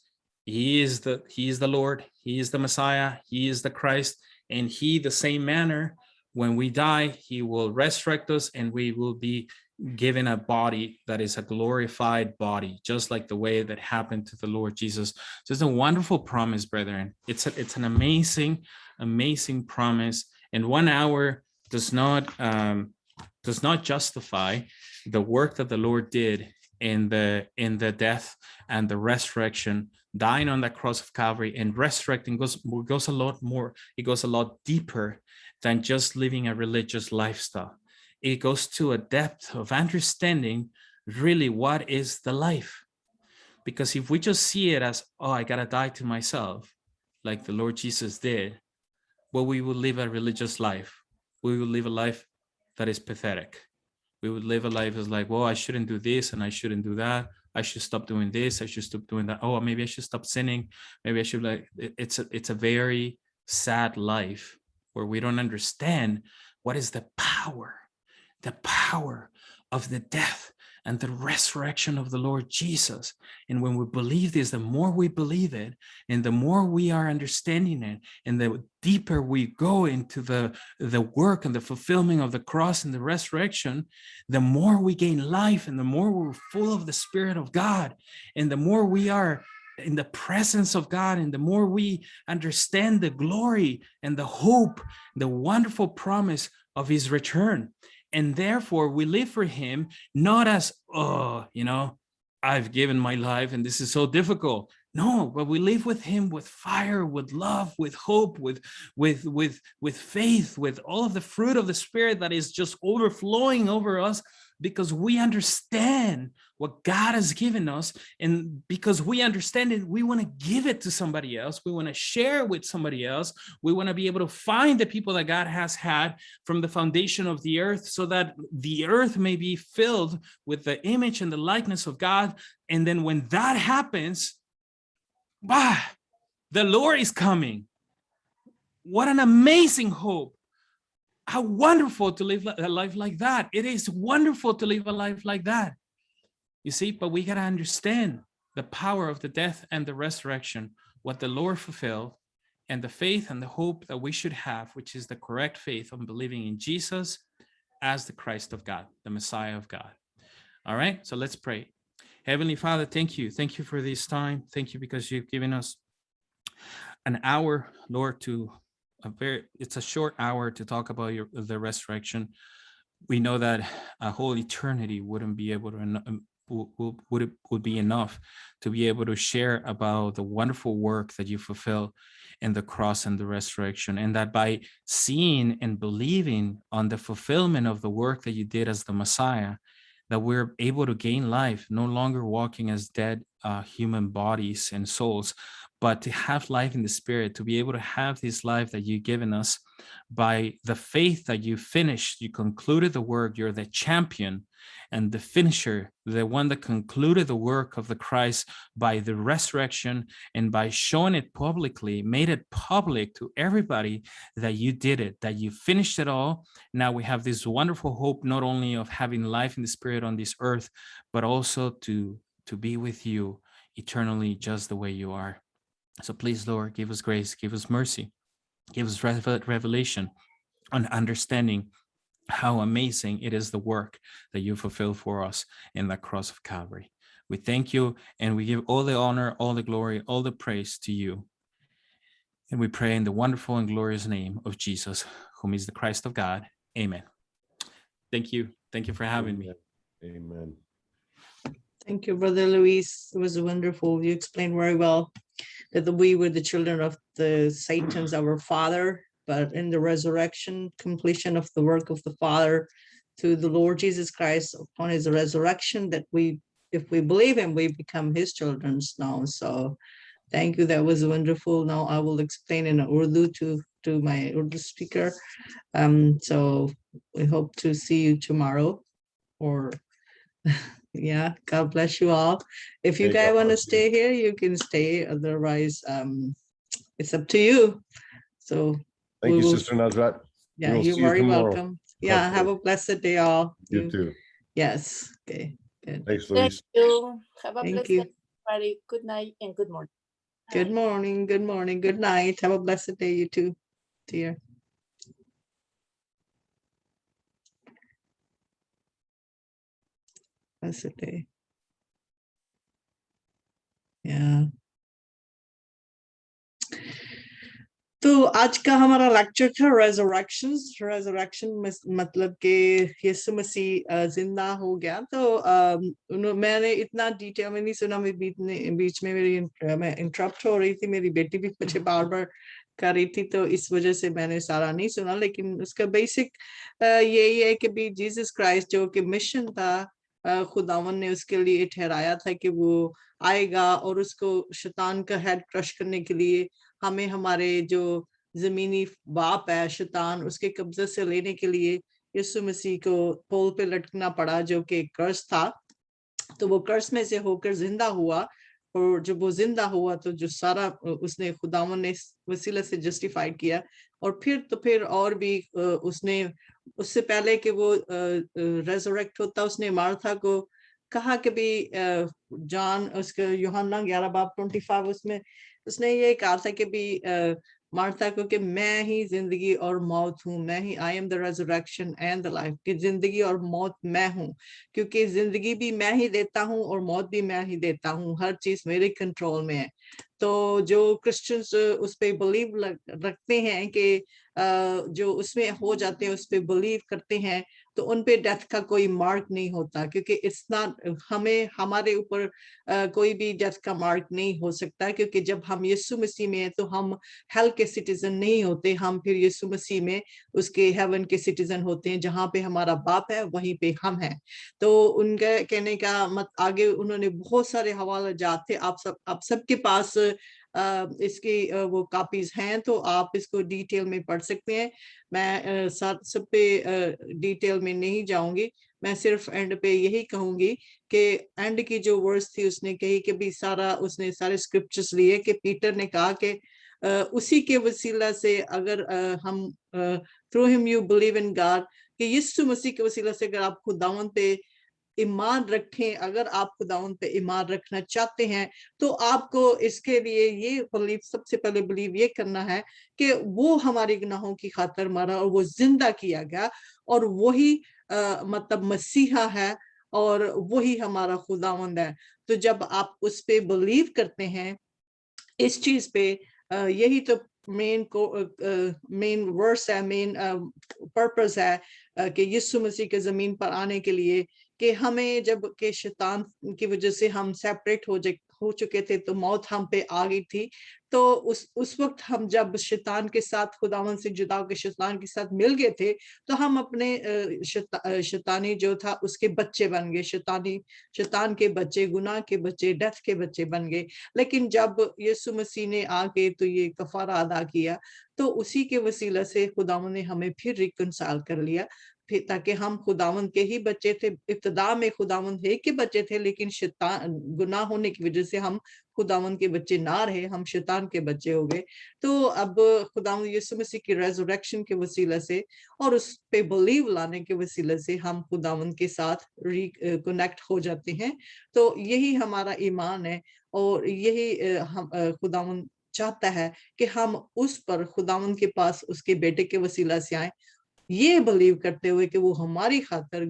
He is the Lord. He is the Messiah. He is the Christ. And he, the same manner, when we die, he will resurrect us, and we will be given a body that is a glorified body, just like the way that happened to the Lord Jesus. So it's a wonderful promise, brethren. It's an amazing promise. And 1 hour does not justify the work that the Lord did in the death and the resurrection, dying on that cross of Calvary and resurrecting goes a lot more. It goes a lot deeper than just living a religious lifestyle. It goes to a depth of understanding really what is the life. Because if we just see it as, oh, I gotta die to myself, like the Lord Jesus did, well, we will live a religious life. We will live a life that is pathetic. We would live a life as like, well, I shouldn't do this and I shouldn't do that. I should stop doing this. I should stop doing that. Oh, maybe I should stop sinning. Maybe I should it's a very sad life where we don't understand what is the power of the death and the resurrection of the Lord Jesus. And when we believe this, the more we believe it, and the more we are understanding it, and the deeper we go into the work and the fulfillment of the cross and the resurrection, the more we gain life, and the more we're full of the Spirit of God, and the more we are in the presence of God, and the more we understand the glory and the hope, the wonderful promise of his return. And therefore we live for him, not as, I've given my life and this is so difficult. No, but we live with him with fire, with love, with hope, with faith, with all of the fruit of the Spirit that is just overflowing over us, because we understand what God has given us. And because we understand it, we want to give it to somebody else. We want to share with somebody else. We want to be able to find the people that God has had from the foundation of the earth, so that the earth may be filled with the image and the likeness of God. And then when that happens, the Lord is coming. What an amazing hope. How wonderful to live a life like that. It is wonderful to live a life like that. You see, but we got to understand the power of the death and the resurrection, what the Lord fulfilled, and the faith and the hope that we should have, which is the correct faith on believing in Jesus as the Christ of God, the Messiah of God. All right, so let's pray. Heavenly Father, thank you. Thank you for this time. Thank you because you've given us an hour, Lord, it's a short hour to talk about the resurrection. We know that a whole eternity wouldn't be able to would be enough to be able to share about the wonderful work that you fulfill in the cross and the resurrection, and that by seeing and believing on the fulfillment of the work that you did as the Messiah, that we're able to gain life, no longer walking as dead human bodies and souls, but to have life in the Spirit, to be able to have this life that you've given us by the faith that you finished, you concluded the work, you're the champion and the finisher, the one that concluded the work of the Christ by the resurrection, and by showing it publicly, made it public to everybody that you did it, that you finished it all. Now we have this wonderful hope, not only of having life in the Spirit on this earth, but also to be with you eternally, just the way you are. So please, Lord, give us grace, give us mercy, give us revelation and understanding how amazing it is the work that you fulfill for us in the cross of Calvary. We thank you, and we give all the honor, all the glory, all the praise to you. And we pray in the wonderful and glorious name of Jesus, whom is the Christ of God. Amen. Thank you. Thank you for having me. Amen. Thank you, Brother Luis. It was wonderful. You explained very well that we were the children of the Satan's our father, but in the resurrection, completion of the work of the Father through the Lord Jesus Christ upon his resurrection, that if we believe him, we become his children now. So thank you. That was wonderful. Now I will explain in Urdu to my Urdu speaker. So we hope to see you tomorrow, or yeah, God bless you all. If you guys want to stay here, you can stay. Otherwise, it's up to you. So thank you, Sister Nazrat. Yeah, you're very welcome. Yeah, have a blessed day, all. You too. Yes. Okay. Good. Thanks, Luis. Thank you. Have a Thank blessed you. day, everybody. Good night and good morning. Good morning. Good morning. Good night. Have a blessed day, you too, dear. Blessed day. Yeah. तो आज का हमारा lecture था resurrection मतलब कि यीशु मसीह जिंदा हो गया। तो मैंने इतना डिटेल में नहीं सुना, मैं बीच में मैं इंटरप्ट हो रही थी, मेरी बेटी भी मुझे बार बार कर रही थी, तो इस वजह से मैंने सारा नहीं सुना। लेकिन उसका बेसिक यही है कि भी जीसस क्राइस्ट जो कि मिशन था, खुदावन ने उसके लिए ठहराया था कि वो आएगा और उसको शैतान का हेड क्रश करने के लिए हमें हमारे जो जमीनी बाप है शैतान, उसके कब्जे से लेने के लिए यीशु मसीह को पोल पे लटकना पड़ा, जो कि कर्स था। तो वो कर्स में से होकर जिंदा हुआ, और जब वो जिंदा हुआ तो जो सारा उसने खुदावन ने वसीला से जस्टिफाइड किया। और फिर और भी उसने उससे पहले कि वो रेजरेक्ट होता, उसने मार्था को कहा कि भी जॉन उसके यूहन्ना 11:25 उसमें उसने ये कहा था कि भी मार्था को कि मैं ही जिंदगी और मौत हूँ, मैं ही I am the resurrection and the life, कि जिंदगी और मौत मैं हूँ, क्योंकि जिंदगी भी मैं ही देता हूँ और मौत भी मैं ही देता हूँ, हर चीज मेरे कंट्रोल में है। तो जो क्रिश्चियंस उस पे बिलीव रखते हैं कि जो उसमें हो जाते हैं, उस पे बिलीव करते हैं, तो उन पे डेथ का कोई मार्क नहीं होता, क्योंकि इट्स नॉट हमारे ऊपर कोई भी डेथ का मार्क नहीं हो सकता, क्योंकि जब हम यीशु मसीह में हैं तो हम हेल के सिटीजन नहीं होते, हम फिर यीशु मसीह में उसके हेवन के सिटीजन होते हैं, जहाँ पे हमारा बाप है वहीं पे हम हैं। तो उनका कहने का मत आगे उन्होंने बहुत सारे हवाले जात थे, आप सबके पास इसकी वो कॉपीज हैं, तो आप इसको डिटेल में पढ़ सकते हैं। मैं सब पे डिटेल में नहीं जाऊंगी, मैं सिर्फ एंड पे यही कहूंगी कि एंड की जो वर्ड्स थी उसने कही कि भी उसने सारे स्क्रिप्चर्स लिए कि पीटर ने कहा कि उसी के वसीला से अगर हम through him you believe in God, कि यीशु मसीह के वसीला से अगर आप खुदावंद पे ईमान रखें। अगर आप खुदावन पे ईमान रखना चाहते हैं तो आपको इसके लिए ये बिलीव, सबसे पहले बिलीव ये करना है कि वो हमारे गुनाहों की खातिर मरा और वो जिंदा किया गया, और वही मतलब मसीहा है और वही हमारा खुदावंद है। तो जब आप उस पे बिलीव करते हैं इस चीज पे, यही तो मेन वर्स है, मेन पर्पस है कि यीशु मसीह के जमीन पर आने के लिए, कि हमें जब के शैतान की वजह से हम सेपरेट हो चुके थे, तो मौत हम पे आ गई थी। तो उस वक्त हम जब शैतान के साथ, खुदावन से जुदा होकर शैतान के साथ मिल गए थे, तो हम अपने शैतानी जो था उसके बच्चे बन गए, शैतान के बच्चे, गुनाह के बच्चे, डेथ के बच्चे बन गए। लेकिन जब यीशु मसीह ने आके तो ये कफारा अदा किया, तो उसी के वसीला से खुदावन ने हमें फिर रिकंसाइल कर लिया, फिर ताकि हम खुदावन के ही बच्चे थे। इब्तिदा में खुदावन एक के बच्चे थे, लेकिन शैतान गुनाह होने की वजह से हम खुदावन के बच्चे ना रहे, हम शैतान के बच्चे हो गए। तो अब खुदावन यीशु मसीह की रेजरेक्शन के वसीला से और उस पे बिलीव लाने के वसीले से हम खुदावन के साथ रिकनेक्ट हो जाते हैं। तो यही हमारा ईमान है, और यही हम खुदावन चाहता है कि हम उस पर, खुदावन के पास उसके बेटे के वसीला से आए, ये बिलीव करते हुए कि वो हमारी खातर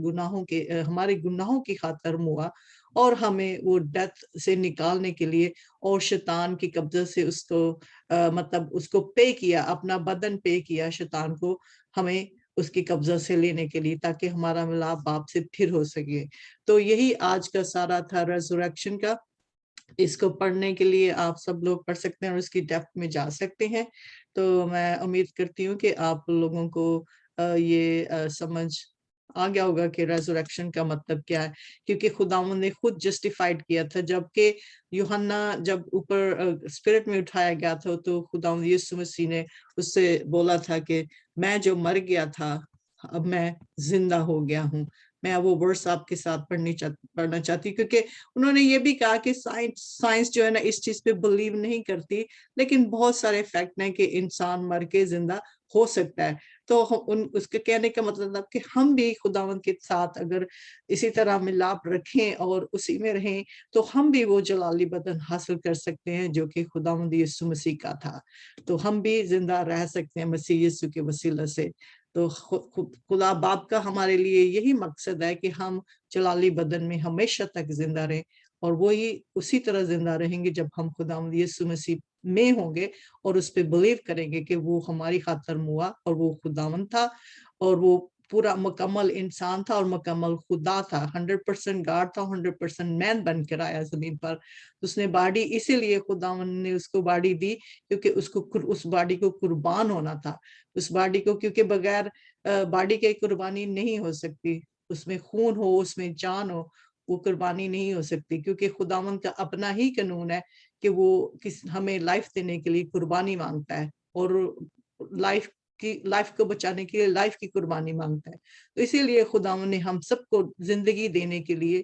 हमारे गुनाहों की खातर मुआ और हमें वो डेथ से निकालने के लिए और शैतान की कब्जे से उसको मतलब उसको पे किया, अपना बदन पे किया शैतान को, हमें उसकी कब्जा से लेने के लिए, ताकि हमारा मिलाप बाप से फिर हो सके। तो यही आज का सारा था रेजरेक्शन का। इसको पढ़ने के लिए आप सब लोग पढ़ सकते हैं और उसकी डेप्थ में जा सकते हैं। तो मैं उम्मीद करती हूँ कि आप लोगों को ये समझ आ गया होगा कि रेजरेक्शन का मतलब क्या है, क्योंकि खुदावंद ने खुद जस्टिफाइड किया था। जबकि यूहन्ना जब ऊपर स्पिरिट में उठाया गया था, तो खुदावंद यीशु मसीह ने उससे बोला था कि मैं जो मर गया था अब मैं जिंदा हो गया हूँ। मैं वो वर्स आपके साथ पढ़ना चाहती हूँ, क्योंकि उन्होंने ये भी कहा कि साइंस जो है ना इस चीज पे बिलीव नहीं करती, लेकिन बहुत सारे फैक्ट हैं कि इंसान मर के जिंदा हो सकता है। तो उसके कहने का मतलब था कि हम भी खुदावंद के साथ अगर इसी तरह मिलाप रखें और उसी में रहें, तो हम भी वो जलाली बदन हासिल कर सकते हैं जो कि खुदावंद यीशु मसीह का था। तो हम भी जिंदा रह सकते हैं मसीह यीशु के वसीला से। तो खुदा बाप का हमारे लिए यही मकसद है कि हम जलाली बदन में हमेशा तक जिंदा रहें, और वही उसी तरह जिंदा रहेंगे जब हम खुदावंद यीशु मसीह में होंगे और उस पे बिलीव करेंगे कि वो हमारी खातिर मुआ और वो खुदावंद था और वो पूरा मुकम्मल इंसान था और मुकम्मल खुदा था, 100% गॉड था, 100% मैन बनकर आया जमीन पर। उसने बॉडी, इसीलिए खुदावंद ने उसको बॉडी दी क्योंकि उसको उस बॉडी को कुर्बान होना था। उस बॉडी को, क्योंकि बगैर बॉडी के कुर्बानी नहीं हो सकती, उसमें खून हो, उसमें जान हो, वो कुर्बानी नहीं हो सकती, क्योंकि खुदावंद का अपना ही कानून है कि वो हमें लाइफ देने के लिए कुर्बानी मांगता है, और लाइफ को बचाने के लिए लाइफ की कुर्बानी मांगता है। तो इसीलिए खुदावंद ने हम सबको जिंदगी देने के लिए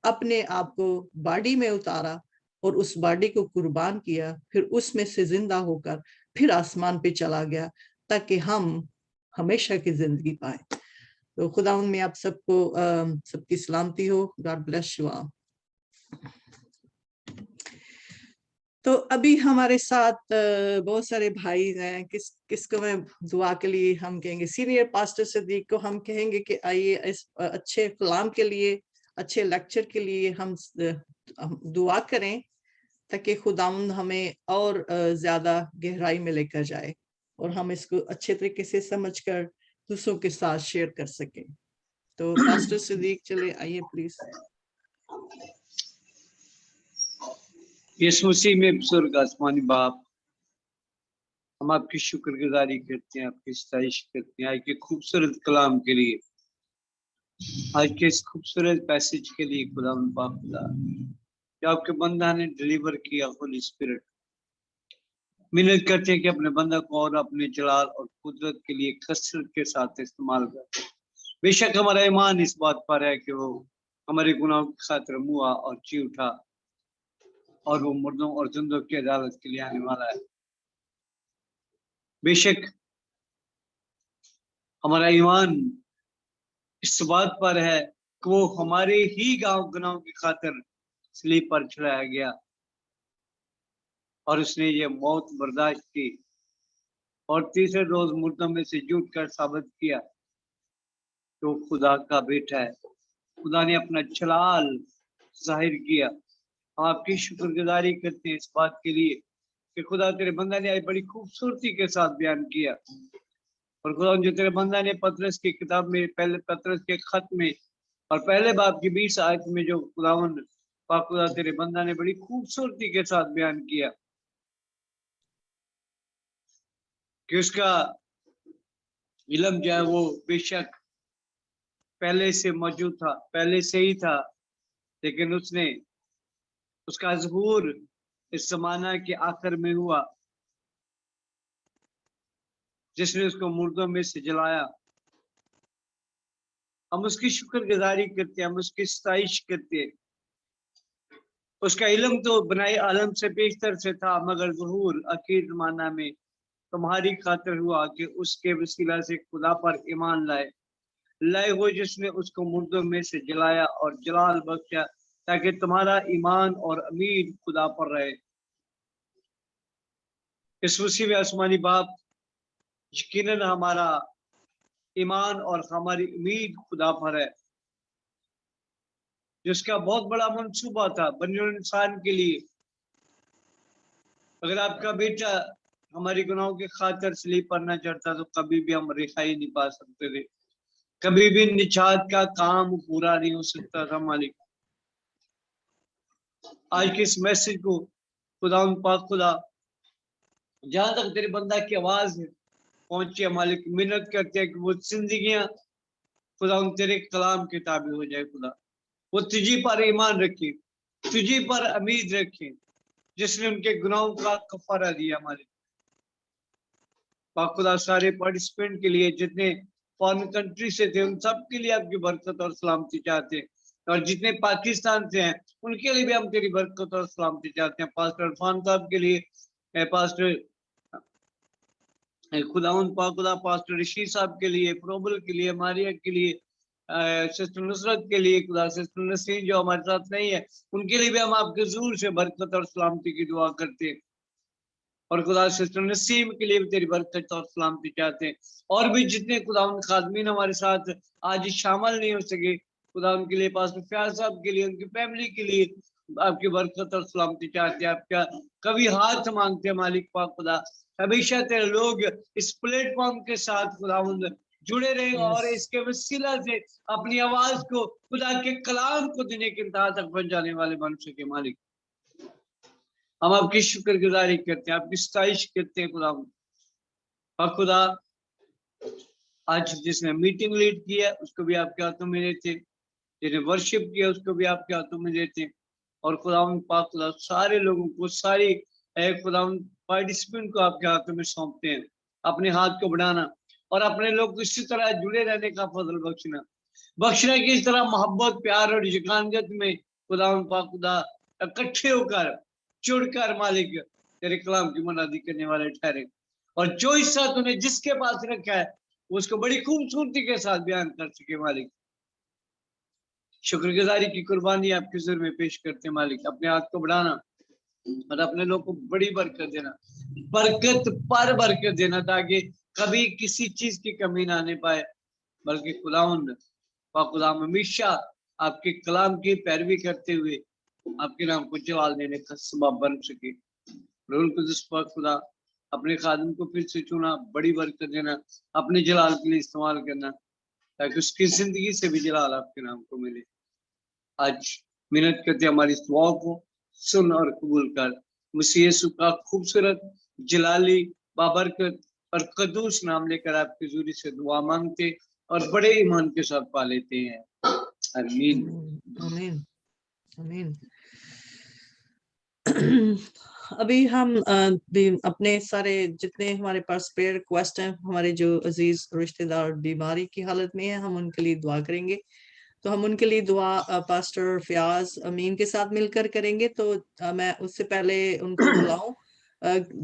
अपने आप को बॉडी में उतारा और उस बॉडी को कुर्बान किया, फिर उसमें से जिंदा होकर फिर आसमान पे चला गया ताकि हम हमेशा की जिंदगी पाए। तो खुदावंद में आप सबको सबकी सलामती हो। God bless you all. तो अभी हमारे साथ बहुत सारे भाई हैं। किसको मैं दुआ के लिए हम कहेंगे? सीनियर पास्टर सदीक को हम कहेंगे कि आइए इस अच्छे कलाम के लिए, अच्छे लेक्चर के लिए हम दुआ करें, ताकि खुदावंद हमें और ज्यादा गहराई में लेकर जाए और हम इसको अच्छे तरीके से समझकर दूसरों के साथ शेयर कर सकें। तो पास्टर सदीक चले आइए प्लीज। यीशु मसीह में बुजुर्ग आसमानी बाप, हम आपकी शुक्रगुजारी करते हैं, आपकी सताइश करते हैं आज के खूबसूरत कलाम के लिए, आज के इस खूबसूरत पैसेज के लिए। खुदा बाप जो आपके बंदा ने डिलीवर किया, होली स्पिरिट, मिन्नत करते हैं कि अपने बंदा को और अपने जलाल और कुदरत के लिए कसरत के साथ इस्तेमाल कर। बेशक हमारा ईमान इस बात पर है कि वो हमारे गुनाहों के खातिर मुआ और जी उठा, और वो मुर्दों और जिंदों की अदालत के लिए आने वाला है। बेशक हमारा ईमान इस बात पर है कि वो हमारे ही गुनाहों की खातिर सलीब पर चढ़ाया गया और उसने ये मौत बर्दाश्त की और तीसरे रोज मुर्दों में से जुट कर साबित किया तो खुदा का बेटा है। खुदा ने अपना जलाल जाहिर किया। हम आपकी शुक्रगुजारी करते हैं इस बात के लिए कि खुदा तेरे बंदा ने आज बड़ी खूबसूरती के साथ बयान किया। और खुदा जो तेरे बंदा ने पतरस की किताब में, पहले पतरस के खत में और पहले बाब की 20 आयत में जो खुदावंद पाक खुदा तेरे बंदा ने बड़ी खूबसूरती के साथ बयान किया कि उसका इल्म जो है वो बेशक पहले से मौजूद था, पहले से ही था, लेकिन उसने उसका ज़हूर इस ज़माना के आखिर में हुआ जिसने उसको मुर्दों में से जलाया। हम उसकी शुक्रगुजारी करते हैं, हम उसकी सताइश करते हैं। उसका इल्म तो बनाए आलम से बेशतर से था, मगर ज़हूर आखिर ज़माना में तुम्हारी खातिर हुआ कि उसके वसीला से खुदा पर ईमान लाए हो, जिसने उसको मुर्दों में से जलाया और जलाल बख्शा ताकि तुम्हारा ईमान और उम्मीद खुदा पर रहे। इस उसी में आसमानी बाप यकीनन हमारा ईमान और हमारी उम्मीद खुदा पर है, जिसका बहुत बड़ा मंसूबा था बने इंसान के लिए। अगर आपका बेटा हमारी गुनाहों की खातिर सलीब पर न चढ़ता तो कभी भी हम रिहाई नहीं पा सकते थे, कभी भी निजात का काम पूरा नहीं हो सकता था। मालिक आज के इस मैसेज को खुदा पाक खुदा जहां तक तेरे बंदा की आवाज पहुंचे, मालिक मिन्नत करते हैं कि वो जिंदगियां खुदा तेरे कलाम के ताबे हो जाए। खुदा वो तुझी पर ईमान रखे, तुझी पर उम्मीद रखे, जिसने उनके गुनाहों का कफारा दिया। मालिक पाक खुदा सारे पार्टिसिपेंट के लिए, जितने फॉरेन कंट्री से थे उन सब के लिए आपकी बरकत और सलामती चाहते हैं, और जितने पाकिस्तान से हैं उनके लिए भी हम तेरी बरकत और सलामती चाहते हैं। पास्टर इरफान साहब के लिए, पास्टर खुदाउन पाक खुदा पास्टर रशीद साहब के लिए, प्रोबल के लिए, मारिया के लिए, सिस्टर नुसरत के लिए, खुदा सिस्टर नसीन जो हमारे साथ नहीं है उनके लिए भी हम आपके ज़रूर से बरकत और सलामती की दुआ करते हैं। और खुदा सिस्टर नसीम के लिए भी तेरी बरकत और सलामती चाहते हैं। और भी जितने खुदा खादमीन हमारे साथ आज शामिल नहीं हो सके, खुदा उनके लिए, पास्टर फयाज साहब के लिए, उनकी फैमिली के लिए आपकी बरकत और सलामती चाहते हैं। आपका कभी हाथ मांगते हैं मालिक पाक खुदा, हमेशा तेरे लोग इस प्लेटफॉर्म के साथ खुदावंद जुड़े रहे और इसके वसीला से अपनी आवाज को खुदा के कलाम को दुनिया के इंतहा तक पहुंचाने वाले बन सके। मालिक हम आपकी शुक्रगुजारी करते हैं, आपकी सताइश करते हैं। खुदा आज जिसने मीटिंग लीड किया उसको भी आपके हाथों में देते, जिन्हें वर्शिप किया उसको भी आपके हाथों में देते, और खुदा पाक खुदा सारे लोगों को, सारी खुदा पार्टिसिपेंट को आपके हाथों में सौंपते हैं। अपने हाथ को बढ़ाना और अपने लोग को इसी तरह जुड़े रहने का फजल बख्शना की इस तरह मोहब्बत, प्यार और यकानत में खुदा पाक खुदा इकट्ठे होकर जुड़कर मालिक तेरे कलाम की मनादी करने वाले ठहरे, और जो हिस्सा तूने जिसके पास रखा है उसको बड़ी खूबसूरती के साथ बयान कर सके। मालिक शुक्रगुजारी की कुर्बानी आपके ज़र में पेश करते हैं। मालिक अपने हाथ को बढ़ाना और अपने लोग को बड़ी बरकत देना, बरकत पर बरकत देना, ताकि कभी किसी चीज की कमी ना आने पाए, बल्कि खुदावंद खुदा हमेशा आपके कलाम की पैरवी करते हुए आपके नाम को जलाल देने का सबब बन सके। रूल कुदस पाक खुदा अपने खादिम को फिर से चुना, बड़ी बरकत देना, अपने जलाल के लिए इस्तेमाल करना, ताकि उसकी जिंदगी से भी जलाल आपके नाम को मिले। आज मिन्नत करते हमारी इस दुआ को सुन और कबूल कर। मसीह यीशु का खूबसूरत, जलाली, बाबरकत और कदूस नाम लेकर आपकी हुजूरी से दुआ मांगते और बड़े ईमान के साथ पा लेते हैं। आमीन। आमीन आमीन। अभी हम भी अपने सारे जितने हमारे पास प्रेयर रिक्वेस्ट हैं, हमारे जो अजीज रिश्तेदार बीमारी की हालत में है, हम उनके लिए दुआ करेंगे। तो हम उनके लिए दुआ पास्टर फयाज अमीन के साथ मिलकर करेंगे। तो मैं उससे पहले उनको बुलाऊं।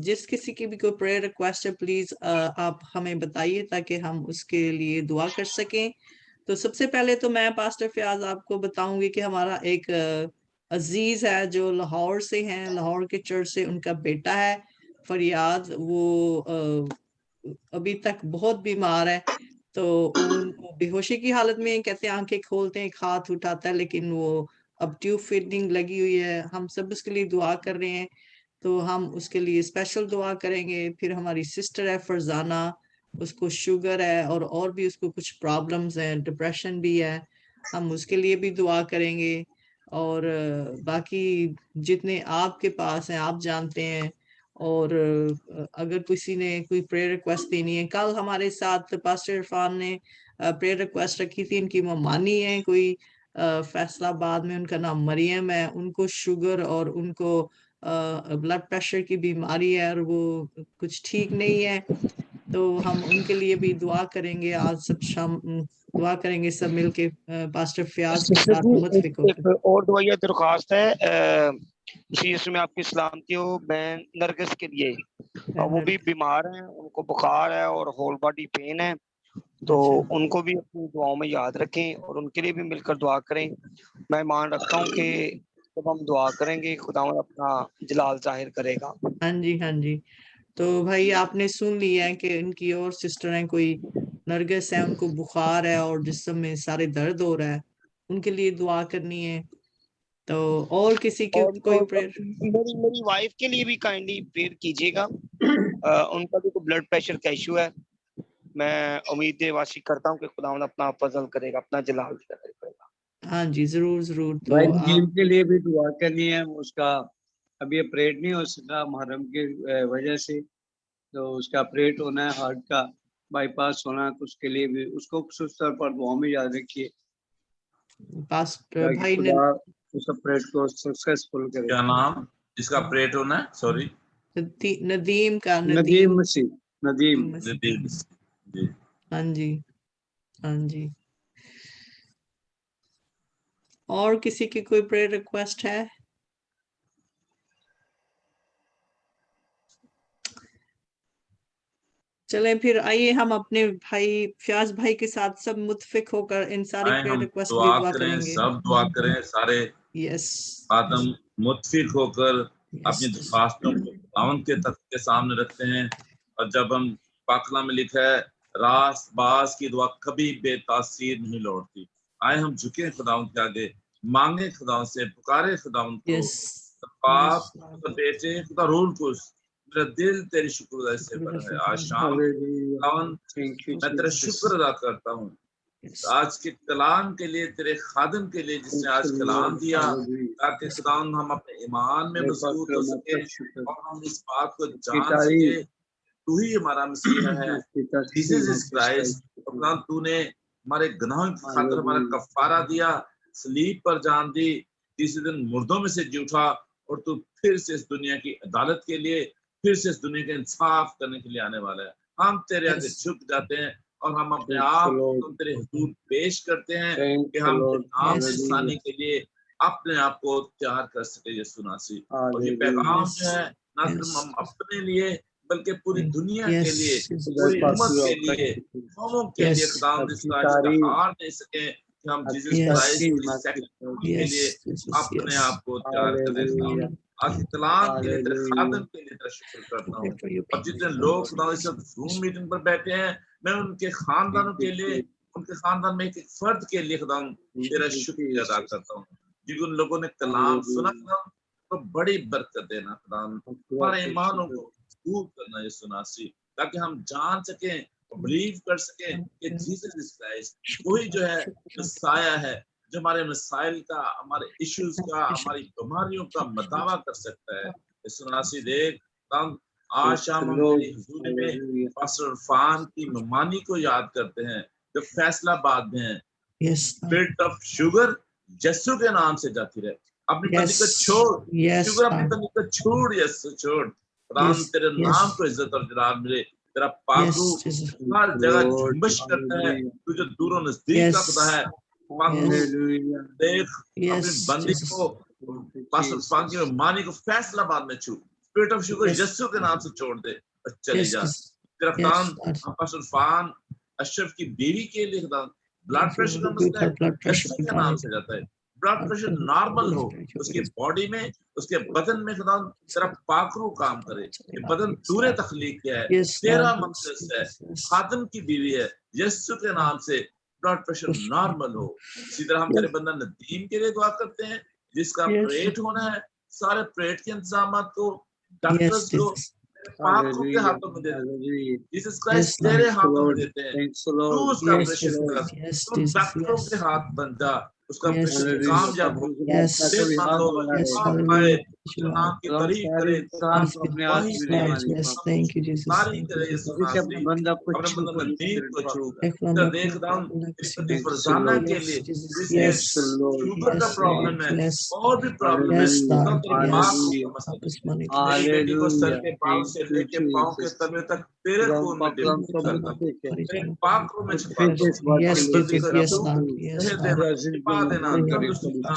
जिस किसी की भी कोई प्रेयर रिक्वेस्ट है प्लीज आप हमें बताइए ताकि हम उसके लिए दुआ कर सकें। तो सबसे पहले तो मैं पास्टर फयाज आपको बताऊंगी कि हमारा एक अजीज है जो लाहौर से हैं, लाहौर के चर्च से, उनका बेटा है फरियाद। वो अभी तक बहुत बीमार है, तो उनको बेहोशी की हालत में, कहते हैं आंखें खोलते हैं एक हाथ उठाता है, लेकिन वो अब ट्यूब फीडिंग लगी हुई है। हम सब उसके लिए दुआ कर रहे हैं, तो हम उसके लिए स्पेशल दुआ करेंगे। फिर हमारी सिस्टर है फरजाना, उसको शुगर है और भी उसको कुछ प्रॉब्लम्स हैं, डिप्रेशन भी है, हम उसके लिए भी दुआ करेंगे। और बाकी जितने आपके पास हैं आप जानते हैं। और अगर किसी ने कोई प्रेयर रिक्वेस्ट देनी है, कल हमारे साथ पास्टर इरफान ने प्रेयर रिक्वेस्ट रखी थी, इनकी ममानी है कोई फैसलाबाद में, उनका नाम मरियम है, उनको शुगर और उनको ब्लड प्रेशर की बीमारी है और वो कुछ ठीक नहीं है। तो हम उनके लिए भी दुआ करेंगे, आज सब शाम दुआ करेंगे सब मिलके पास्टर फयाज के सिस्टर साथ जी, मुतफिक होकर। एक और दुआया दरख्वास्त है उसी इसमें आपकी सलामती हो बहन नरगिस के लिए। वो भी बीमार हैं, उनको बुखार है और होल बॉडी पेन है, तो अच्छा। उनको भी अपनी दुआओं में याद रखें और उनके लिए भी मिलकर दुआ करें। मैं मान रखता हूँ कि जब हम दुआ करेंगे खुदावंद अपना जलाल जाहिर करेगा। हाँ जी, हाँ जी। तो भाई आपने सुन लिया है कि इनकी और सिस्टर हैं कोई नरगिस है, उनको बुखार है और जिस्म में सारे दर्द हो रहा है, उनके लिए दुआ करनी है। तो और किसी की और कोई प्रेयर? मेरी वाइफ के लिए भी काइंडली प्रेयर कीजिएगा। उनका भी ब्लड प्रेशर का इशू है। मैं उम्मीद वाशी करता हूँ कि खुदावंद अपना फजल करेगा, अपना जलाल करेगा। हाँ जी, जरूर जरूर। तो भाई आप नदीम के लिए भी दुआ करनी है, उसका अभी ऑपरेट नहीं हो सका मुहर्रम की वजह से, तो उसका ऑपरेट होना है, हार्ट का बाईपास होना है, तो उसके लिए भी उसको खुसूस तौर पर दुआ में याद रखिए पास्टर ताकि भाई ने खुदा उस ऑपरेट को सक्सेसफुल करे। क्या नाम इसका ऑपरेट होना है? सॉरी, नदीम का नदीम मसीह, नदीम नदीम जी। हाँ जी, हाँ जी। और किसी की कोई प्रेयर रिक्वेस्ट है? चलें फिर, आइए हम अपने भाई फयाज भाई के साथ सब मुत्फिक होकर इन सारी आए प्रेयर हम रिक्वेस्ट की दुआ दुआ करें, करेंगे। सब दुआ करें, सारे यस आदम मुत्फिक होकर अपनी यस दरख्वास्तों को खुदावंद के तख्त के सामने रखते हैं। और जब हम पाकला में लिखा है रास बास की दुआ कभी बेतासीर नहीं लौटती। आए हम झुके खुदावंद के आगे, मांगे खुदावंद से, पुकारे खुदावंद को। यस बाप, खुदा बेटे, खुदा रूह कुछ, मेरा दिल तेरी शुक्रगुजारी से भरा है। आज शाम खुदावंद मैं तेरा शुक्र अदा करता हूँ आज के कलाम के लिए, तेरे खादम के लिए जिसने आज कलाम दिया, ताकि खुदावंद हम अपने ईमान में मजबूत हो सके और हम इस बात को जान सके तू ही हमारा मसीहा है, जीसस इज क्राइस्ट। खुदावंद तूने हमारे गुनाहों की खातिर हमारा कफारा दिया, सलीब पर जान दी, तीसरे दिन मुर्दों में से जी उठा और तू फिर से इस दुनिया की अदालत के लिए, फिर से इस दुनिया का इंसाफ करने के लिए आने वाला है। हम तेरे आगे झुक जाते हैं और हम अपने आप को तेरे हुजूर पेश करते हैं कि हम नाम की सानी के लिए अपने आप को तैयार कर सके यीशु मसीह। और ये पैगाम जो है ना सिर्फ हम अपने लिए बल्कि पूरी दुनिया के लिए, पूरी उम्मत के लिए, कौमों के लिए खुदावंद इसका इश्तिहार दे सके कि हम जीसस क्राइस्ट की सेकंड के लिए अपने आप को तैयार करें। आज के कलाम के लिए, तेरे खादम के लिए तेरा शुक्र करता हूँ। और जितने लोग खुदा इस ज़ूम मीटिंग पर बैठे हैं, मैं उनके खानदानों के लिए, उनके खानदान में एक फर्द के लिए खुदा तेरा शुक्रिया अदा करता हूँ। जिन लोगों ने कलाम सुना तो बड़ी बरकत देना खुदा, हमारे ईमानों को मजबूत करना ये सुनासी, ताकि हम जान सकें और बिलीव कर सकें कि जीसस इज क्राइस्ट वही जो है मसाया है, जो हमारे मसाइल का, हमारे इश्यूज का, हमारी बीमारियों का मदावा कर सकता है। सुनासी देख आज शाम हम तेरी हुजूरी में पास्टर इरफान की मेहमानी को याद करते हैं जो फैसलाबाद में है। स्पिरिट ऑफ शुगर यीशु के नाम से जाती रहे, अपनी पत्नी को छोड़, शुगर अपनी पत्नी को छोड़, यीशु छोड़। राम तेरे नाम को इज्जत और जलाल मिले, तेरा पाकू हर जगह झुंबश करता है, तू जो दूरों नजदीक का खुदा है। देख अपनी बंदी को, पास्टर इरफान की मेहमानी को फैसलाबाद में छू, स्पिरिट ऑफ शुगर यीशु के नाम से छोड़ दे और चली जा। तेरा काम हम पास्टर इरफान अशरफ की बीवी के लिए खुदा ब्लड प्रेशर कम होता है, यीशु के नाम से जाता है। ब्लड प्रेशर नॉर्मल हो उसकी बॉडी में, उसके बदन में खुदा तेरा पाकरू काम करे। ये बदन तूने तख्लीक किया है, तेरा मकसद है, खादम की बीवी है, यीशु के नाम से ब्लड प्रेशर नॉर्मल हो। इसी तरह हम तेरे बंदा नदीम के लिए दुआ करते हैं जिसका ऑपरेट होना है। सारे ऑपरेट के इंतजाम को डॉक्टर्स को पाकों के हाथों में देते हैं। जीसस क्राइस्ट तेरे हाथों में देते हैं। तू उसका ऑपरेशन कर, तू डॉक्टरों के हाथ बन जा, उसका ऑपरेशन कामयाब हो। सेहतमंद हो, आप आए नाम की तारीफ करे, तारीफ करे यीशु नाम से। अपने बंदा नदीम को छू कर देख रहा हूँ पति फरजाना के लिए जिसके शुगर का प्रॉब्लम है और भी प्रॉब्लम है, तब तेरी बात को समझ। मेरी बेटी को सर के बाल से लेके पांव के तलवे तक तेरे खून में डिप करता हूं, तेरे पाक रूम में छुपा देना, तंदुरुस्ती देना,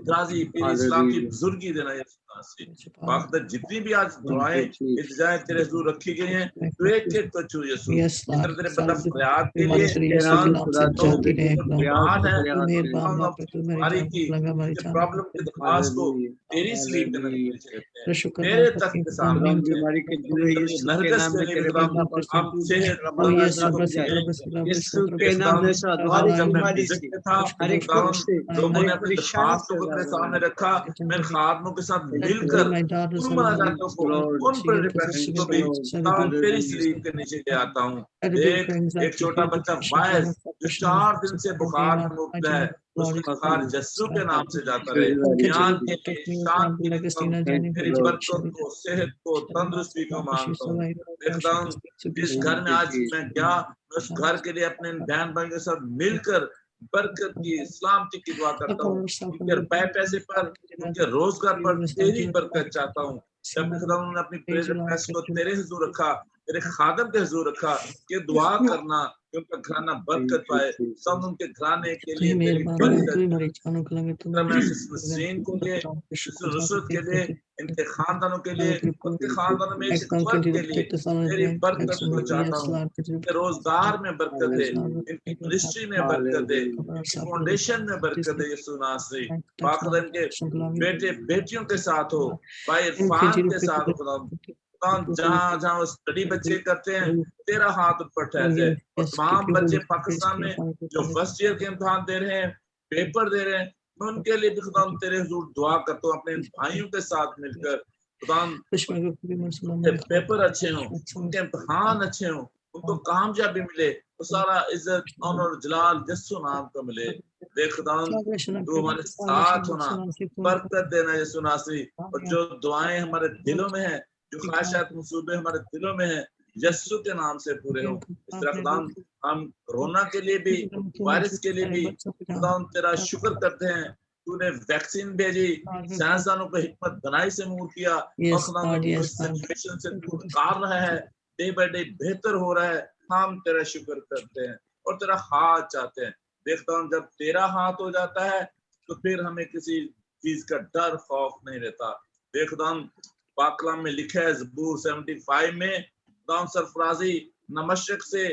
राजी पीर इस्लाम की बुजुर्गी देना। पाक जितनी भी आज दुआएं इल्तिजाएं तेरे हुजूर रखी गई हैं, तू एक एक को छू यीशु। इधर तेरे बंदा फरियाद के लिए बीमार है, बीमारी की प्रॉब्लम की दरख्वास्त को तेरी स्लीप के अंदर तेरे तक के सामने नरगस के लिए हम सेहत के नाम में जब मैं विजिट में था, लोगों ने अपनी दरख्वास्तों को अपने सामने रखा। मैं खादमों के साथ मिलकर उन मुनाजातों को, उन पर रिक्वेस्ट को भी तेरी स्लीप के नीचे ले आता हूँ। एक छोटा बच्चा वायस जो 4 दिन से बुखार में मुब्तला है, उसका बुखार यीशु के नाम से जाता रहे। ज्ञान के लिए, शांति तेरी बरकत को, सेहत को, तंदुरुस्ती को मांगता हूँ। देखता हूँ जिस घर में आज मैं गया, उस घर के लिए अपने बहन भाई के साथ मिलकर बरकत की, सलामती की दुआ करता हूँ। उनके रुपए पैसे पर, उनके रोजगार पर तेरी बरकत चाहता हूँ। जब उन्होंने अपनी प्रेयर रिक्वेस्ट को तेरे हुजूर रखा, तेरे खादम के हुजूर रखा कि दुआ करना कि उनका घराना बरकत पाए, सब उनके घराने के लिए तेरी बरकत। मैं नसरीन को लिए, रुसरत के लिए, इनके खानदानों के लिए, उनके खानदानों में इस वर्ग के लिए तेरी बरकत को चाहता हूँ। इनके रोजगार में बरकत है, इनकी मिनिस्ट्री में बरकत है, इनकी फाउंडेशन में बरकत है। यीशु नासरी पाक इनके बेटे बेटियों के साथ हो, भाई इरफान के साथ हो। जहाँ जहाँ स्टडी बच्चे करते हैं, तेरा हाथ उन पर ठहर जाए। और तमाम बच्चे पाकिस्तान में जो फर्स्ट ईयर के इम्तिहान दे रहे हैं, पेपर दे रहे हैं, मैं उनके लिए भी खुदा तेरे हुजूर दुआ करता हूँ, अपने भाइयों के साथ मिलकर। खुदा पेपर अच्छे हों, उनके इम्तिहान अच्छे हों, उनको कामयाबी मिले, तो सारा इज्जत और जलाल यीशु नाम को मिले। देख खुदा तू हमारे साथ होना, बरकत देना यीशु नासरी। और जो दुआएं हमारे दिलों में है, जो ख्वाहिशात मंसूबे हमारे दिलों में है, यीशु के नाम से पूरे हो। इस तरह खुदा हम कोरोना के लिए भी, वायरस के लिए भी खुदा तेरा शुक्र करते हैं। तूने वैक्सीन भेजी, साइंसदानों को हिकमत बनाई से मूव किया, और खुदा सिचुएशन से तू निकाल रहा है, डे बाय डे बेहतर हो रहा है। हम तेरा शुक्र करते हैं और तेरा हाथ चाहते हैं। देखता हूँ जब तेरा हाथ हो जाता है तो फिर हमें किसी चीज का डर खौफ नहीं रहता। देखता हूँ पाक कलाम में लिखा है ज़बूर 75 में, खुदावंद सरफराजी न मशरिक से,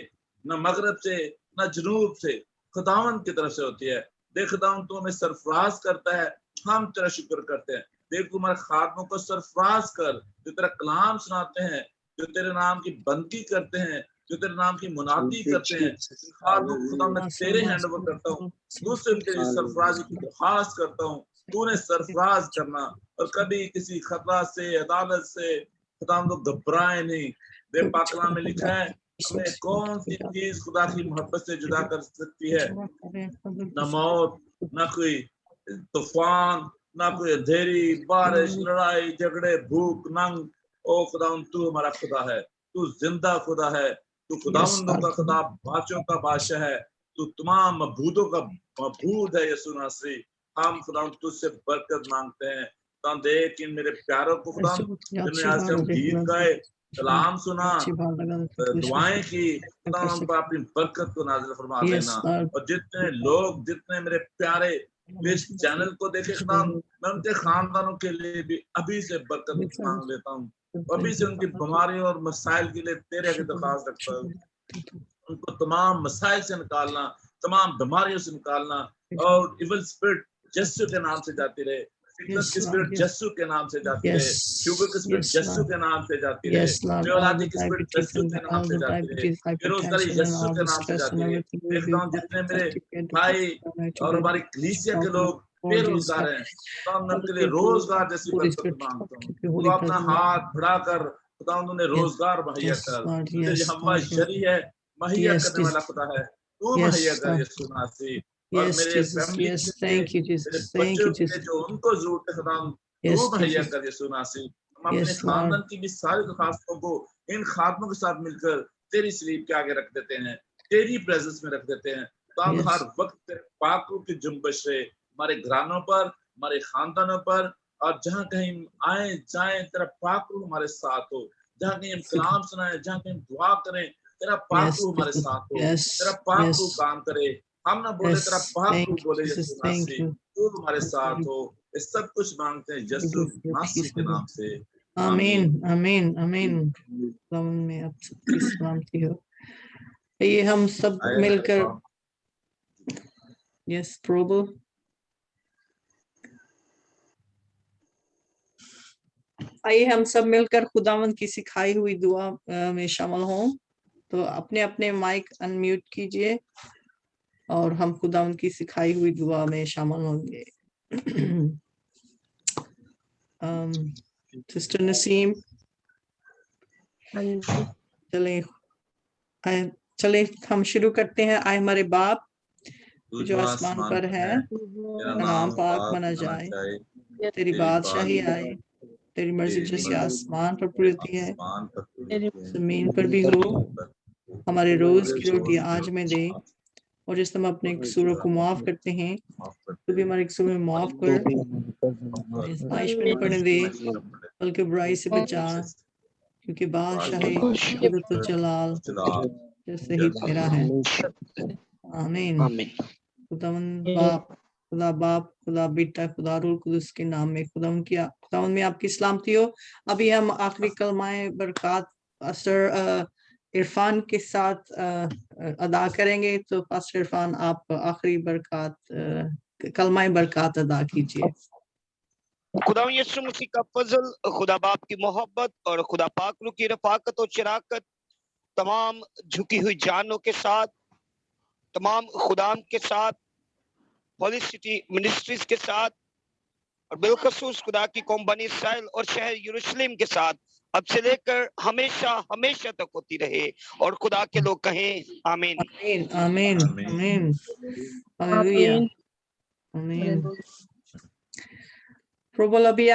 न मगरब से, न जनूब से, खुदावंद की तरफ से होती है। देख खुदावंद तू हमें सरफराज करता है, हम तेरा शुक्र करते हैं। देख तू हमारे खादमों को सरफराज कर, जो तेरा कलाम सुनाते हैं, जो तेरे नाम की बंदगी करते हैं, जो तेरे नाम की मुनादी करते हैं। खादमों को खुदा मैं तेरे हैंड ओवर करता हूँ, दूसरे तेरी सरफराजी की दरख्वास्त करता हूँ। तूने सरफराज करना, और कभी किसी खतरा से, अदालत से खुदा हम लोग घबराए नहीं। देख पाक कलाम में लिखा है, हमें कौन सी चीज खुदा की मोहब्बत से जुदा कर सकती है? न मौत, न कोई तूफान, न कोई अंधेरी, बारिश, लड़ाई झगड़े, भूख, नंग। ओ खुदा तू हमारा खुदा है, तू जिंदा खुदा है, तू खुदावंदों का खुदा, बादशाहों का बादशाह है, तू तमाम मबूदों का मबूद है। यीशु नासरी हम खुदा तुझसे बरकत मांगते हैं। खुदा देख इन मेरे प्यारों को खुदा, जिन्होंने आज हम गीत गाए, कलाम सुना, दुआएं की, खुदा उन पर अपनी बरकत को नाज़िल फरमा देना। और जितने लोग, जितने मेरे प्यारे इस चैनल को देखे खुदा, मैं उनके खानदानों के लिए भी अभी से बरकत मांग लेता हूँ। अभी से उनकी बीमारियों और मसाइल के लिए तेरे आगे दरख्वास्त रखता हूँ। उनको तमाम मसाइल से निकालना, तमाम बीमारियों से निकालना और इविल स्पिरिट यीशु के नाम से जाती रहे, फिटनेस की स्पिरिट यीशु के नाम से जाती रहे, शुगर की स्पिरिट यीशु के नाम से जाती रहे, औलादी की स्पिरिट यीशु के नाम से जाती रहे, बेरोजगारी यीशु के नाम से जाती रहे। देखता हूं जितने मेरे भाई और हमारी कलीसिया के लोग बेरोजगार हैं, खुदा उनके लिए रोजगार जैसी बरकत मांगता हूँ। तो अपना हाथ बढ़ाकर खुदा उन्हें रोजगार मुहैया कर। तुझे यहोवा यरी है, मुहैया करने वाला खुदा है, तू मुहैया कर यीशु मसीह। और मेरे फैमिली मेरे बच्चों के जो उनको जरूरत है खुदा तू मुहैया कर यीशु मसीह। हम अपने खानदान की भी सारी दरखास्तों को इन खातमों के साथ मिलकर तेरी सलीब के आगे रख देते हैं, तेरी प्रेजेंस में रख देते हैं। तो हर वक्त पाक रूह की जुम्बश से हमारे घरानों पर, हमारे खानदानों पर, और जहाँ कहीं आए जाए तेरा पाक रूह हमारे साथ हो। जहाँ कहीं हम कलाम सुनाए, जहाँ कहीं दुआ करें, तेरा पाक रूह हमारे साथ हो, तेरा पाक रूह काम करे। हम ना बोले, तेरा पाक रूह बोले यीशु मसीह, तू हमारे साथ हो। इस सब कुछ मांगते हैं यीशु मसीह के नाम से, आमीन आमीन आमीन। में आप सबकी सलामती हो। ये हम सब मिलकर, यस प्रभु, आइए हम सब मिलकर खुदावंद की सिखाई हुई दुआ में शामिल हों। तो अपने अपने माइक अनम्यूट कीजिए और हम खुदावंद की सिखाई हुई दुआ में शामिल होंगे। सिस्टर नसीम, चले हम शुरू करते हैं। आए हमारे बाप जो आसमान पर है, तेरा नाम पाक माना जाए, तेरी बादशाही आए, तेरी मर्जी जैसे आसमान पर पूरी होती है जमीन पर भी हो। हमारे रोज की रोटी आज में दे, और जिस हम अपने कसूरों को माफ करते हैं तो भी हमारे कसूर में माफ कर, आइश में पड़ने दे बल्कि बुराई से बचा, क्योंकि बादशाही कुदरत और जलाल जैसे ही तेरा है। आमीन। खुदावंद बाप, खुदा बाप, खुदा बेटा, खुदा रूह कुदस के नाम में खुदावंद में आपकी सलामती हो। अभी हम आखिरी कलमाए बरकत पास्टर इरफान के साथ अदा करेंगे। तो पास्टर इरफान, आप आखिरी बरकत कलमाए बरकत अदा कीजिए। खुदा यीशु मसीह का फजल, खुदा बाप की मोहब्बत और खुदा पाक रूह की रफाकत और शराकत तमाम झुकी हुई जानों के साथ, तमाम खुदाम के साथ, होलिस्ट सिटी मिनिस्ट्रीज के साथ, और बिलखसूस खुदा की कौम बनी इस्राएल और शहर यरूशलेम के साथ अब से लेकर हमेशा हमेशा तक होती रहे। और खुदा के लोग कहें आमीन आमीन आमीन हालेलुया आमीन। प्रभु अभी